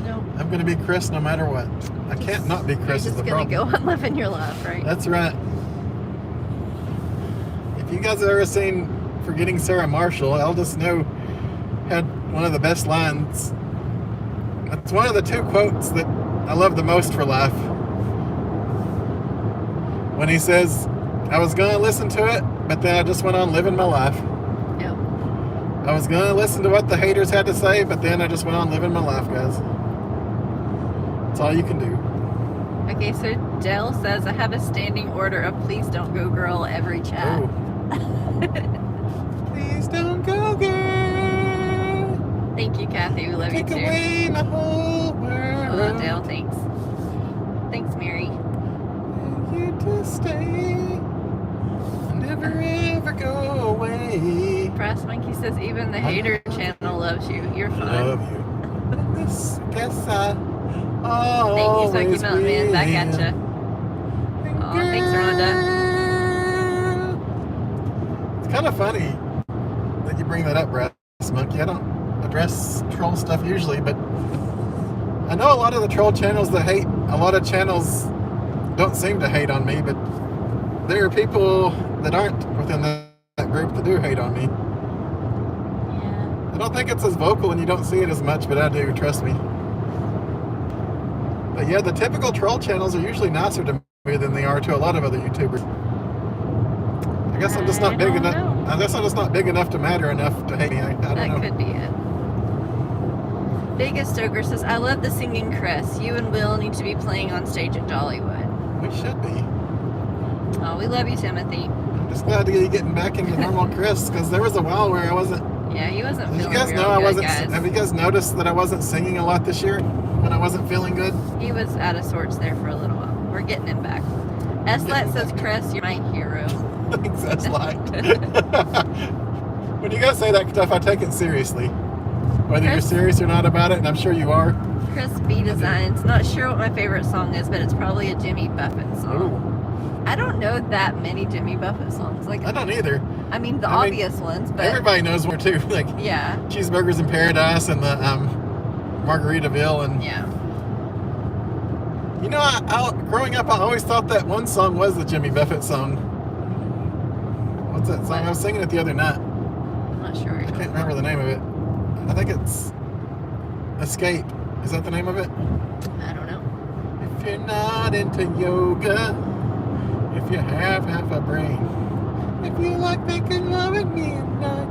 No. I'm going to be Chris no matter what. I can't not be Chris is the You're just problem. going to go on living your life, right? That's right. If you guys have ever seen Forgetting Sarah Marshall, Aldous Snow had one of the best lines. It's one of the two quotes that I love the most for life. When he says, I was going to listen to it, but then I just went on living my life. Yep. I was going to listen to what the haters had to say, but then I just went on living my life, guys. That's all you can do. Okay, so Dell says, I have a standing order of please don't go girl every chat. Oh. Please don't go, girl. Thank you, Kathy. We love Take you too. away my whole world. Oh, Dell, thanks. Thanks, Mary. You to stay. Never ever go away. Brass Monkey says, even the hater channel loves you. You're I fun. love you. This guess I Thank you, always Smoky Mountain Man. Back at will. ya. Oh, thanks, Rhonda. It's kind of funny that you bring that up, Brass Monkey. I don't address troll stuff usually, but I know a lot of the troll channels that hate, a lot of channels don't seem to hate on me, but there are people that aren't within that group that do hate on me. Yeah. I don't think it's as vocal and you don't see it as much, but I do, trust me. But yeah, the typical troll channels are usually nicer to me than they are to a lot of other YouTubers. I guess I'm just not big enough. I guess I'm just not big enough to matter enough to hate me. I don't know. That could be it. Biggest Stoker says, I love the singing Chris. You and Will need to be playing on stage at Dollywood. We should be. Oh, we love you, Timothy. I'm just glad to be getting back into normal Chris, because there was a while where I wasn't. Yeah, he wasn't Did feeling you guys real know I good, wasn't? guys. Have you guys noticed that I wasn't singing a lot this year when I wasn't feeling good? He was out of sorts there for a little while. We're getting him back. S-Light says, Chris, you're my hero. Thanks, S-Light. When you guys say that stuff, I take it seriously. Whether you're serious or not about it, and I'm sure you are. Chris B Designs. Not sure what my favorite song is, but it's probably a Jimmy Buffett song. Ooh. I don't know that many Jimmy Buffett songs. Like I don't either. I mean, the obvious ones, but everybody knows one or two. Like yeah, Cheeseburgers in Paradise and the Margaritaville and yeah. You know, I growing up, I always thought that one song was the Jimmy Buffett song. What's that song? I was singing it the other night. I'm not sure. I can't remember the name of it. I think it's Escape. Is that the name of it? I don't know. If you're not into yoga, if you have half a brain, if you like making love at midnight,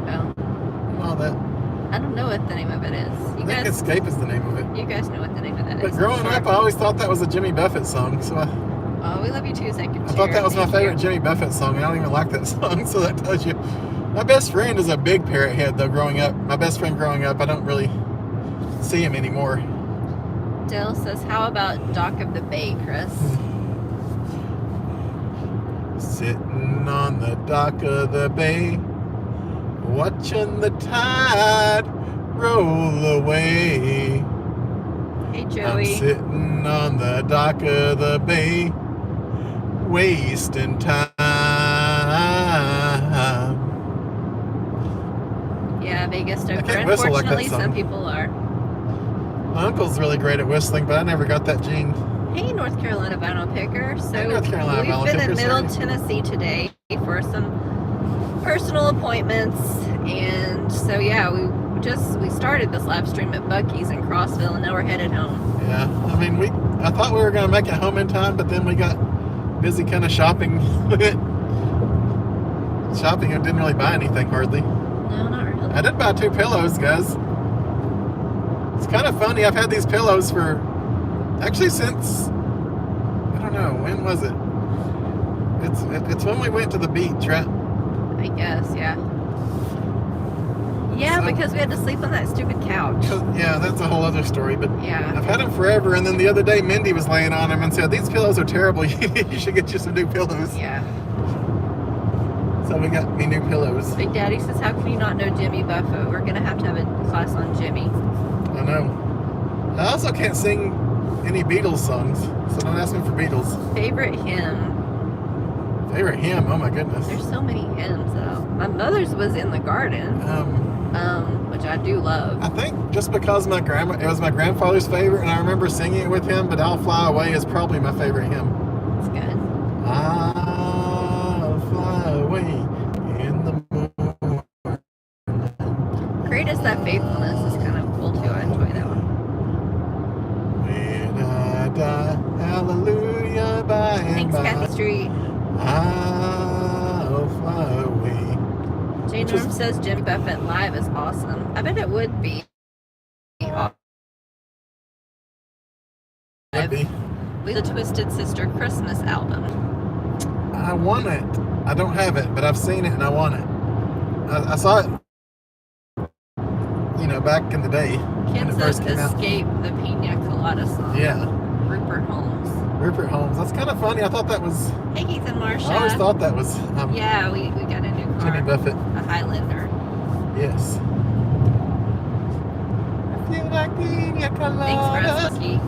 Oh, and all that. I don't know what the name of it is. I think Escape is the name of it. You guys know what the name of that But is. growing I'm up, sure. I always thought that was a Jimmy Buffett song. So I Oh, we love you too, Second thought that was my Thank favorite you. Jimmy Buffett song. I don't even like that song, so that tells you. My best friend is a big parrot head, though, growing up. My best friend growing up, I don't really see him anymore. Dale says, how about Dock of the Bay, Chris? Sitting on the dock of the bay, watching the tide roll away. Hey, I'm Joey. sitting on the dock of the bay, wasting time. Yeah, Vegas I Stoker. can't whistle like that Unfortunately, song. some people are. My uncle's really great at whistling, but I never got that gene. Hey, North Carolina vinyl picker. So Hey, North Carolina we've vinyl been picker, in Middle sorry. Tennessee today for some personal appointments, and so yeah, we started this live stream at Buc-ee's in Crossville, and now we're headed home. Yeah, I mean, I thought we were going to make it home in time, but then we got busy kind of shopping. Shopping and didn't really buy anything hardly. No, not really. I did buy 2 pillows, guys. It's kind of funny. I've had these pillows for actually since I don't know, when was it? It's when we went to the beach, right? I guess, yeah. Yeah, So- because we had to sleep on that stupid couch. Yeah, that's a whole other story. But Yeah. I've had them forever, and then the other day Mindy was laying on them and said, "These pillows are terrible. You should get you some new pillows." Yeah. So we got me new pillows. Big Daddy says, how can you not know Jimmy Buffett? We're gonna have a class on Jimmy. I know. I also can't sing any Beatles songs, so don't ask me for Beatles. Favorite hymn. Favorite hymn? Oh my goodness. There's so many hymns though. My mother's was In the Garden, which I do love. I think just because it was my grandfather's favorite, and I remember singing it with him. But "I'll Fly Away" is probably my favorite hymn. It's good. I'll fly away in the moon. Great as that faithfulness is kind of cool too. I enjoy that one. When I die, hallelujah, by and Thanks, by, Kathy Street. I'll fly away. Jane Norm says Jimmy Buffett live is awesome. I bet it would be. Would be. We the Twisted Sister Christmas album. I want it. I don't have it, but I've seen it and I want it. I saw it, back in the day when Ken it says first came out. Escape the Pina Colada song. Yeah, Rupert Holmes. Rupert Holmes. That's kind of funny. I thought that was. Hey, Keith and Marsha. I always thought that was Yeah, we got a new car. Jimmy Buffett. A Highlander. Yes. If you like pina colada. Thanks, Rusty.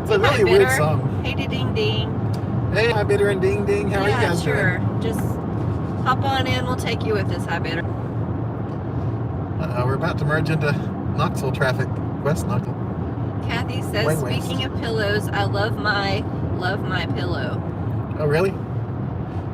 It's a really weird song. Hey, ding ding. Hey, Hi Bitter and Ding Ding. How are you guys sure. doing? Just hop on in. We'll take you with us, Hi Bitter. We're about to merge into Knoxville traffic. West Knoxville. Kathy says, Way west. speaking of pillows, I love my pillow. Oh, really?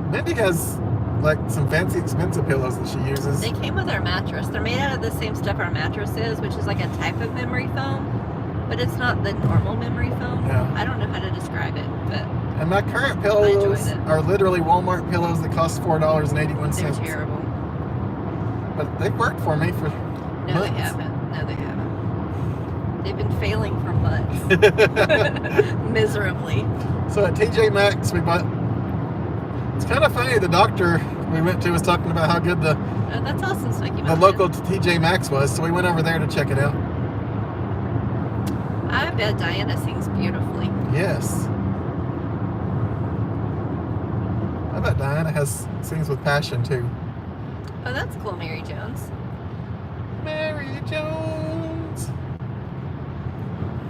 Mindy has like some fancy expensive pillows that she uses. They came with our mattress. They're made out of the same stuff our mattress is, which is like a type of memory foam, but it's not the normal memory foam. Yeah. I don't know how to describe it, but And my current I enjoyed pillows it. are literally Walmart pillows that cost $4.81. they're terrible. But they've worked for me for No, they months. haven't. No, they haven't. They've been failing for months. Miserably. So at TJ Maxx, we bought. It's kind of funny. The doctor we went to was talking about how good the Oh, that's awesome, Smoky the Mountain. local TJ Maxx was, so we went over there to check it out. I bet Diana sings beautifully. Yes. bet Diana has sings with passion too. Oh, that's cool, Mary Jones. Mary Jones.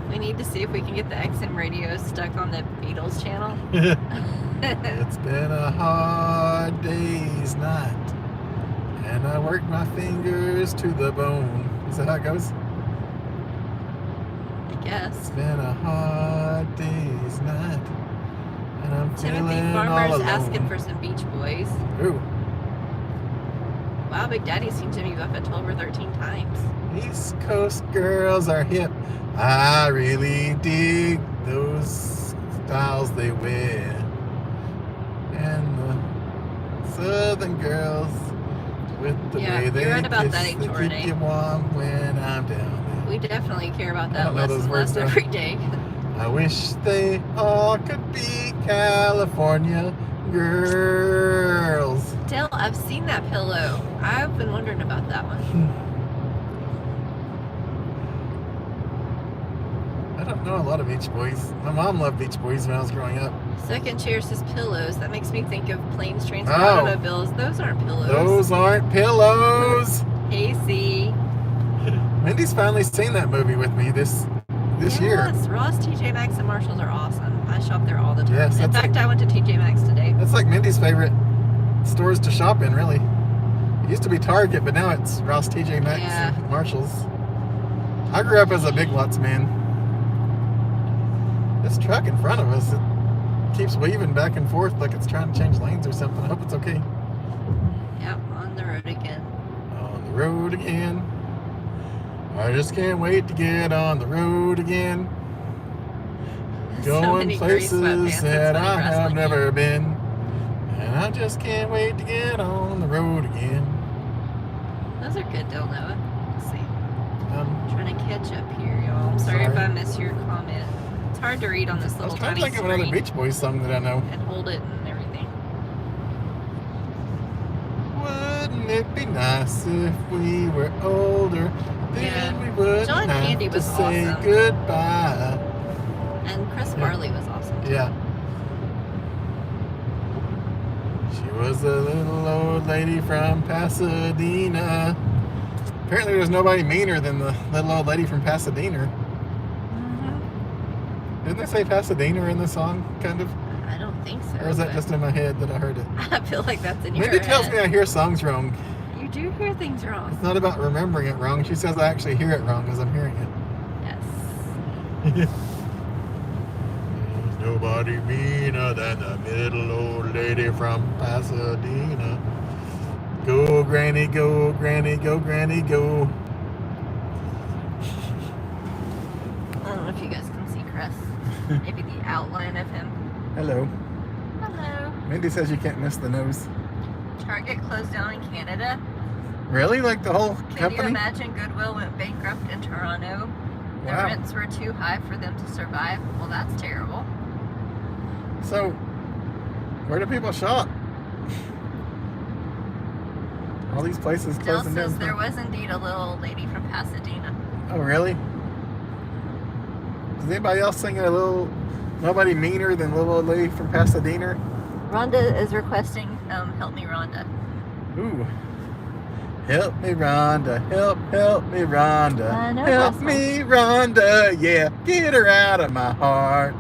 We need to see if we can get the XM radio stuck on the Beatles channel. It's been a hard day's night, and I worked my fingers to the bone. Is that how it goes? I guess. It's been a hard day's night, and I'm Timothy feeling all Farmer's alone. asking for some Beach Boys. Ooh, Wow, Big Daddy's seen Jimmy Buffett 12 or 13 times. East Coast girls are hip. I really dig those styles they wear. And the Southern girls with the Yeah, way they you're right about kiss, that, they Tornay. keep you warm when I'm down We definitely care about I that don't know less those and words, less though. every day. there. I wish they all could be California girls. Dale, I've seen that pillow. I've been wondering about that one. I don't know a lot of Beach Boys. My mom loved Beach Boys when I was growing up. Second chair says pillows. That makes me think of planes, trains, and Oh. automobiles. Those aren't pillows. Those aren't pillows. AC. Mindy's finally seen that movie with me this year. Yes, Ross, TJ Maxx, and Marshalls are awesome. I shop there all the time. Yes, in that's fact, I went to TJ Maxx today. That's like Mindy's favorite stores to shop in, really. It used to be Target, but now it's Ross, TJ Maxx, Yeah. and Marshalls. I grew up as a Big Lots man. This truck in front of us, it keeps weaving back and forth like it's trying to change lanes or something. I hope it's okay. Yep, on the road again. On the road again. I just can't wait to get on the road again. So Going many gray places sweatpants, that it's funny I have wrestling never been. And I just can't wait to get on the road again. Those are good, Del Noah. Let's see. Um, I'm trying to catch up here, y'all. I'm sorry if Sorry. I missed your comment. It's hard to read on this I little was trying to tiny think of another screen Beach Boys song that I know. and hold it and everything. Wouldn't it be nice if we were older? Then Yeah. we wouldn't John have Candy to was say awesome. goodbye. And Chris Farley was awesome. Yeah. She was a little old lady from Pasadena. Apparently there's nobody meaner than the little old lady from Pasadena. Didn't they say Pasadena in the song, kind of? I don't think so. Or is that but just in my head that I heard it? I feel like that's in your Mindy head. tells me I hear songs wrong. You do hear things wrong. It's not about remembering it wrong. She says I actually hear it wrong as I'm hearing it. Yes. There's nobody meaner than the little old lady from Pasadena. Go, Granny, go, Granny, go, Granny, go. I don't know if you guys can see Chris. Maybe the outline of him. Hello. Hello. Mindy says you can't miss the nose. Target closed down in Canada. Really? Like the whole Can you company? imagine Goodwill went bankrupt in Toronto? The Wow. rents were too high for them to survive. Well, that's terrible. So, where do people shop? All these places Dell closing says down. there was indeed a little old lady from Pasadena. Oh, really? Is anybody else singing a little, nobody meaner than little old lady from Pasadena? Rhonda is requesting Help Me Rhonda. Ooh. Help me, Rhonda. Help me, Rhonda. I know Help that me, Rhonda. Yeah, get her out of my heart.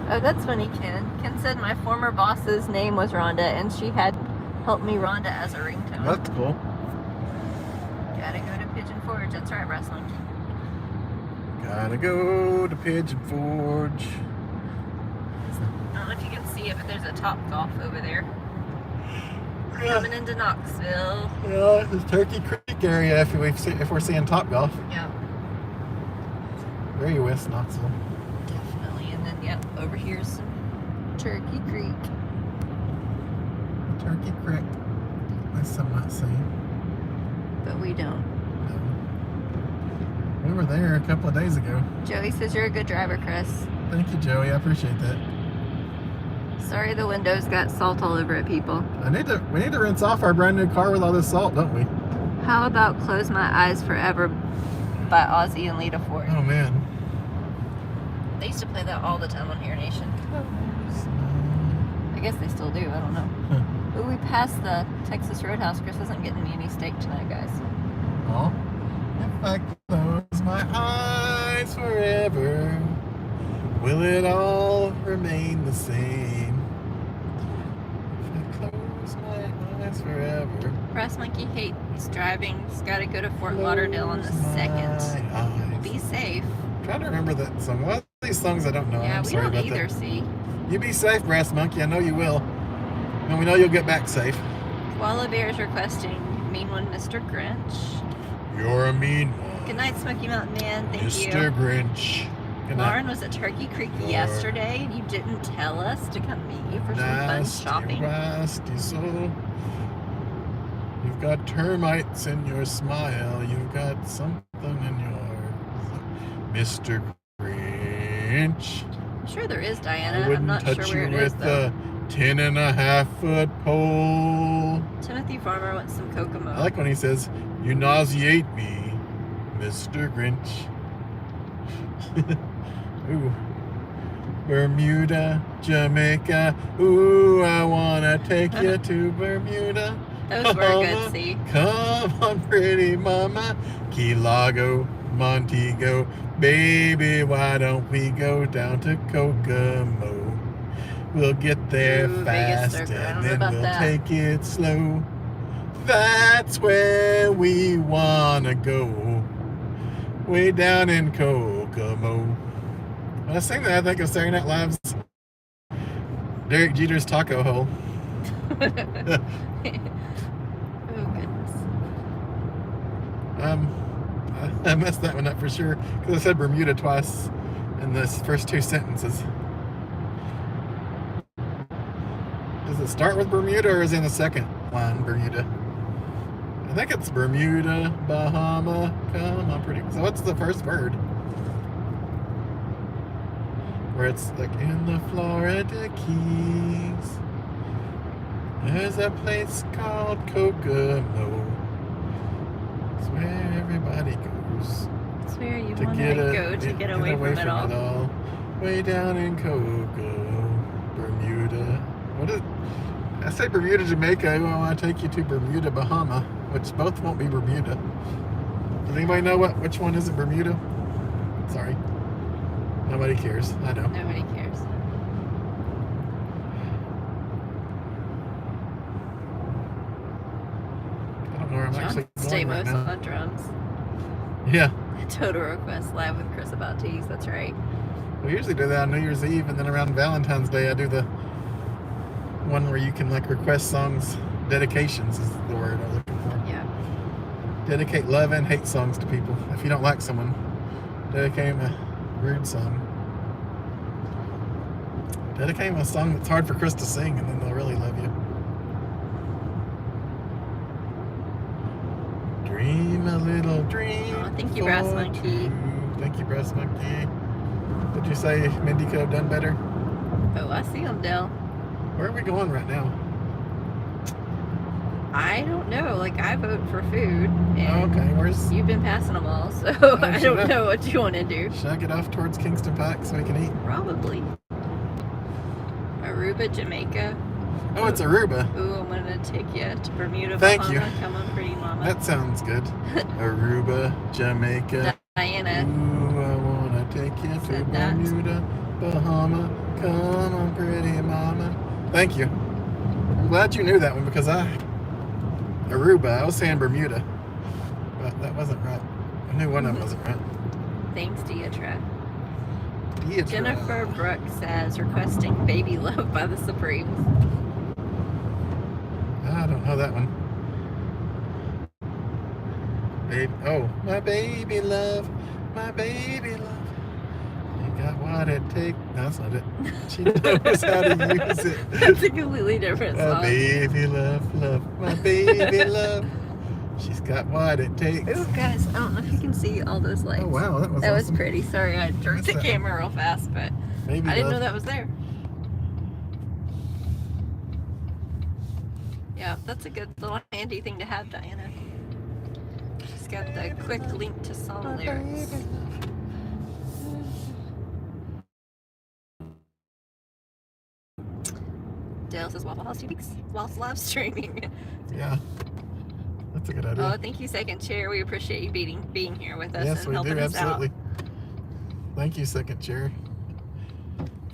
Oh, that's funny, Ken. Ken said my former boss's name was Rhonda and she had Help Me Rhonda as a ringtone. That's cool. Gotta go to Pigeon Forge. That's right, wrestling. Gotta go to Pigeon Forge. I don't know if you can see it, but there's a Top Golf over there. Coming into Knoxville. Yeah, this Turkey Creek area if we're seeing Top Golf. Yeah, Very West Knoxville. definitely. And then, yep, over here's some Turkey Creek. Turkey Creek. That's some might say. But we don't. No. We were there a couple of days ago. Joey says you're a good driver, Chris. Thank you, Joey. I appreciate that. Sorry the windows got salt all over it, people. We need to rinse off our brand new car with all this salt, don't we? How about Close My Eyes Forever by Ozzy and Lita Ford? Oh man. They used to play that all the time on Hair Nation. I guess they still do. I don't know. Ooh, we passed the Texas Roadhouse. Chris isn't getting me any steak tonight, guys. Oh. If I close my eyes forever, will it all remain the same? If I close my eyes forever. Brass Monkey hates driving. He's got to go to Fort Lauderdale on the 2nd. Be safe. I'm trying to remember that song. What are these songs I don't know? Yeah, I'm we sorry don't about either, that. see. You be safe, Brass Monkey. I know you will. And we know you'll get back safe. Koala Bear's requesting Mean One, Mr. Grinch. You're a mean one. Good night, Smoky Mountain Man. Thank you. Mr. Grinch. Good night. Lauren was at Turkey Creek yesterday, and you didn't tell us to come meet you for some fun shopping. Nasty soul. You've got termites in your smile. You've got something in yours. Mr. Grinch. I'm sure there is, Diana. I I'm wouldn't not sure touch where you it is, with though. a 10.5-foot pole. Timothy Farmer wants some Kokomo. I like when he says, "You nauseate me, Mr. Grinch." Ooh. Bermuda, Jamaica. Ooh, I wanna take you to Bermuda. Those were good, see. Come on, pretty mama. Key Largo, Montego. Baby, why don't we go down to Kokomo? We'll get there Ooh, fast Vegas Surfer. I don't and know then about we'll that. take it slow. That's where we wanna go. Way down in Kokomo. When I sing that, I think of Saturday Night Live's Derek Jeter's Taco Hole. Oh, goodness. I messed that one up for sure because I said Bermuda twice in the first two sentences. Does it start with Bermuda or is it in the second line Bermuda? I think it's Bermuda, Bahama, come on, pretty. So what's the first word? Where it's like in the Florida Keys. There's a place called Kokomo. It's where everybody goes. It's where you to want get to go to get away from it all. Way down in Kokomo, Bermuda. What is? I say Bermuda, Jamaica. I want to take you to Bermuda, Bahama, which both won't be Bermuda. Does anybody know which one isn't Bermuda? Sorry. Nobody cares. I know. Nobody cares. I don't know where I'm actually going right Stamos now. on drums. Yeah. Total request live with Chris about teas. That's right. We usually do that on New Year's Eve, and then around Valentine's Day, I do the one where you can like request songs. Dedications is the word I'm looking for. Yeah. Dedicate love and hate songs to people. If you don't like someone, dedicate them a rude song. Dedicate them a song that's hard for Chris to sing, and then they'll really love you. Dream a little dream. Oh, thank you, Brass Monkey. Thank you, Brass Monkey. Did you say Mindy could have done better? Oh, I see him, Dell. Where are we going right now? I don't know. Like, I vote for food. And Okay, where's... you've been passing them all, so I should don't I? know what you want to do. Should I get off towards Kingston Pike so we can eat? Probably. Aruba, Jamaica. Oh, it's Aruba. Ooh, I'm going to take you to Bermuda, Thank Bahama. you. Come on, pretty mama. That sounds good. Aruba, Jamaica. Diana. Ooh, I wanna take you to Said that. Bermuda, Bahama. Come on, pretty mama. Thank you. I'm glad you knew that one because Aruba, I was saying Bermuda. But that wasn't right. I knew one of them wasn't right. Thanks, Deatra. Deatra. Jennifer Brooks says, requesting Baby Love by the Supremes. I don't know that one. Baby, oh, my baby love, my baby love. You got what it takes. No, that's not it. She knows how to use it. That's a completely different My song. baby love, love, my baby love. She's got what it takes. Ooh, guys, I don't know if you can see all those lights. Oh wow, that was That awesome. was pretty. Sorry, I jerked the What's that? camera real fast, but Baby I didn't know love. that was there. Yeah, that's a good little handy thing to have, Diana. She's got the quick link to song lyrics. whilst live streaming. Yeah. That's a good idea. Oh, thank you, Second Chair. We appreciate you being here with us Yes, and we helping do, us absolutely. out. Thank you, Second Chair.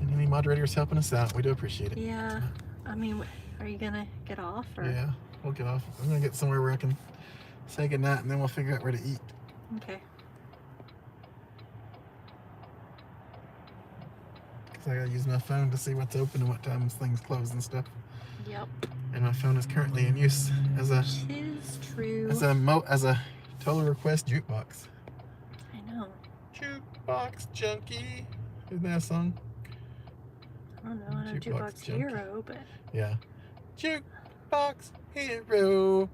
And any moderators helping us out, we do appreciate it. Yeah. I mean, are you gonna get off? Or? Yeah, we'll get off. I'm gonna get somewhere where I can say goodnight, and then we'll figure out where to eat. Okay. Because I gotta use my phone to see what's open and what times things close and stuff. Yep. And my phone is currently in use as a Tis true. as a total request jukebox. I know. Jukebox junkie. Isn't that a song? I don't know. I know Jukebox Jukebox junkie. Hero, but Yeah. Jukebox hero.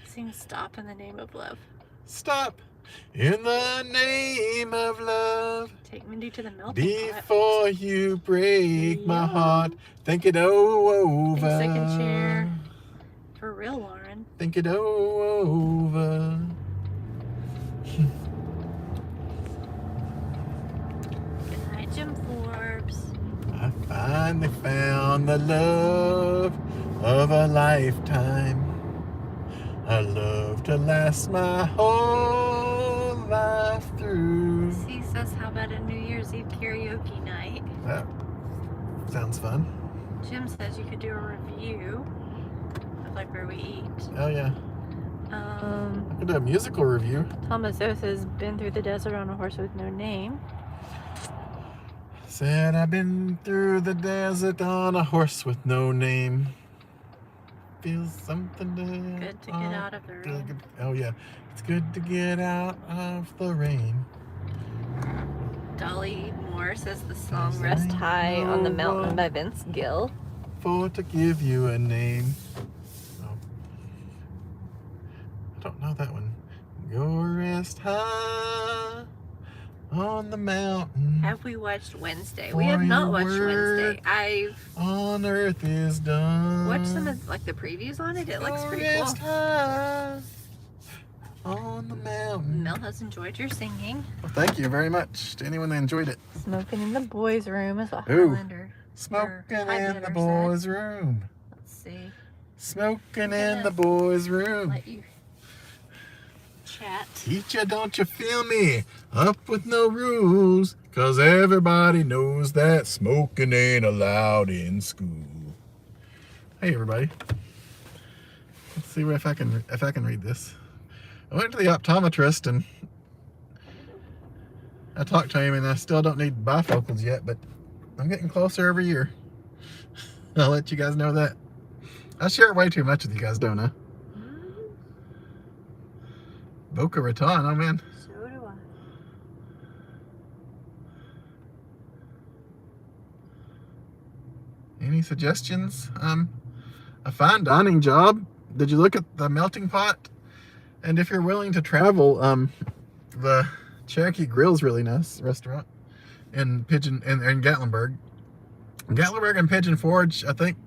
sing "Stop in the Name of Love." Stop in the name of love. Take Mindy to the melting pot. Before you break my Yeah. heart, think it over. Thanks, Second Chair. For real, Lauren. Think it over. Good night, Jim Forbes. I finally found the love of a lifetime. A love to last my whole life through. C says, how about a New Year's Eve karaoke night? That sounds fun. Jim says you could do a review of like where we eat. Oh yeah. I could do a musical review. Thomas O says, been through the desert on a horse with no name. Said I've been through the desert on a horse with no name. Feels something to Good to get out of the rain. Oh yeah, it's good to get out of the rain. Dolly Moore says the song There's Rest ain't High on the no Mountain one by Vince Gill. For to give you a name. Oh. I don't know that one. Go rest high on the mountain. Have we watched Wednesday? For We have not your watched work Wednesday. I've on earth is done. watched some of like the previews on it. It looks Go pretty rest cool. high on the mountain. Mel has enjoyed your singing. Well, thank you very much to anyone that enjoyed it. Smoking in the boys' room is what Ooh. Highlander. Smoking in Highlander the said. boys' room. Let's see. Smoking in gonna the boys' room. Let you chat. Teacher, don't you feel me? Up with no rules. 'Cause everybody knows that smoking ain't allowed in school. Hey everybody. Let's see if I can read this. I went to the optometrist and I talked to him and I still don't need bifocals yet, but I'm getting closer every year. I'll let you guys know that. I share way too much with you guys, don't I? Boca Raton, oh man. So do I. Any suggestions? A fine dining job. Did you look at the melting pot? And if you're willing to travel, the Cherokee Grill's really nice restaurant in Gatlinburg. Gatlinburg and Pigeon Forge, I think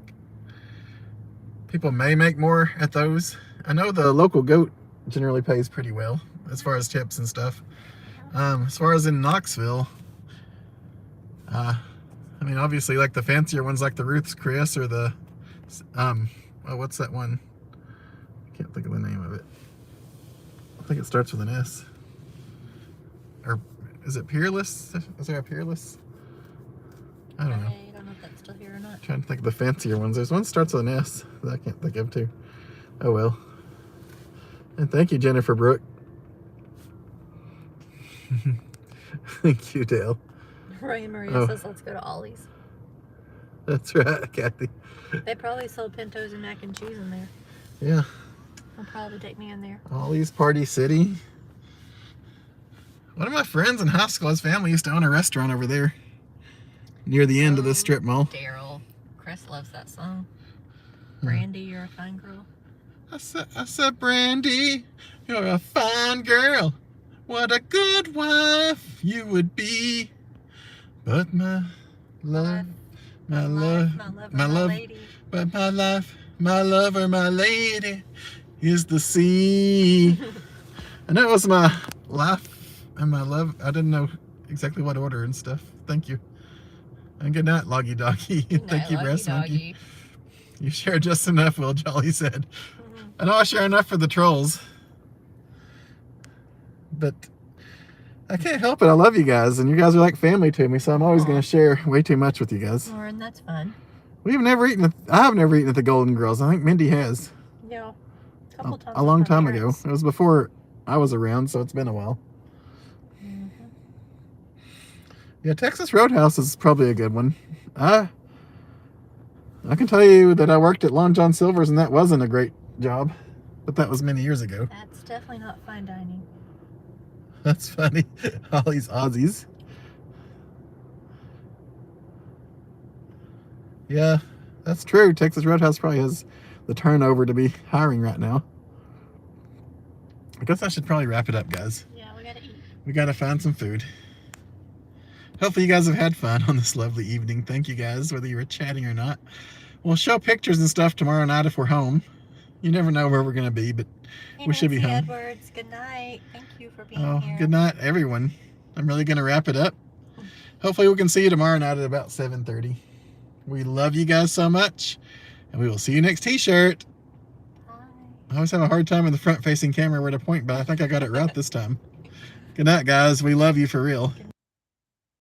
people may make more at those. I know the local goat generally pays pretty well as far as tips and stuff. As far as in Knoxville, I mean, obviously, like the fancier ones, like the Ruth's Chris or the, oh, what's that one? I can't think of the name of it. I think it starts with an S. Or is it Peerless? Is there a Peerless? I don't know. I don't know if that's still here or not. Trying to think of the fancier ones. There's one that starts with an S that I can't think of too. Oh well. And thank you, Jennifer Brooke. Thank you, Dale. Roy Maria Oh. says, let's go to Ollie's. That's right, Kathy. They probably sell pintos and mac and cheese in there. Yeah. They'll probably take me in there. Ollie's Party City. One of my friends in high school, his family used to own a restaurant over there near the end of the strip mall. Daryl. Chris loves that song. Brandy, you're a fine girl. I said, Brandy, you're a fine girl. What a good wife you would be. But my love, my love, lady. but my life, my lover, my lady is the sea. I know it was my life and my love. I didn't know exactly what order and stuff. Thank you. And good night, Loggy Doggy. Good Thank night, you, lucky Breast Monkey. doggy. You share just enough, Will Jolly said. I know I share enough for the trolls. But I can't help it. I love you guys, and you guys are like family to me, so I'm always going to share way too much with you guys. Lauren, that's fun. We've never eaten. I have never eaten at the Golden Girls. I think Mindy has. Yeah, a couple times. A long with my time ago. parents. It was before I was around, so it's been a while. Yeah, Texas Roadhouse is probably a good one. I can tell you that I worked at Long John Silver's, and that wasn't a great job, but that was many years ago. That's definitely not fine dining. That's funny. All these Aussies. Yeah, that's true. Texas Roadhouse probably has the turnover to be hiring right now. I guess I should probably wrap it up, guys. Yeah, we gotta eat. We gotta find some food. Hopefully you guys have had fun on this lovely evening. Thank you guys, whether you were chatting or not. We'll show pictures and stuff tomorrow night if we're home. You never know where we're going to be, but Hey, we should be Nancy home. Edwards, good night. Thank you for being Oh, here. good night, everyone. I'm really going to wrap it up. Hopefully we can see you tomorrow night at about 7:30. We love you guys so much, and we will see you next t-shirt. Bye. I always have a hard time in the front-facing camera where to point, but I think I got it right this time. Good night, guys. We love you for real. Good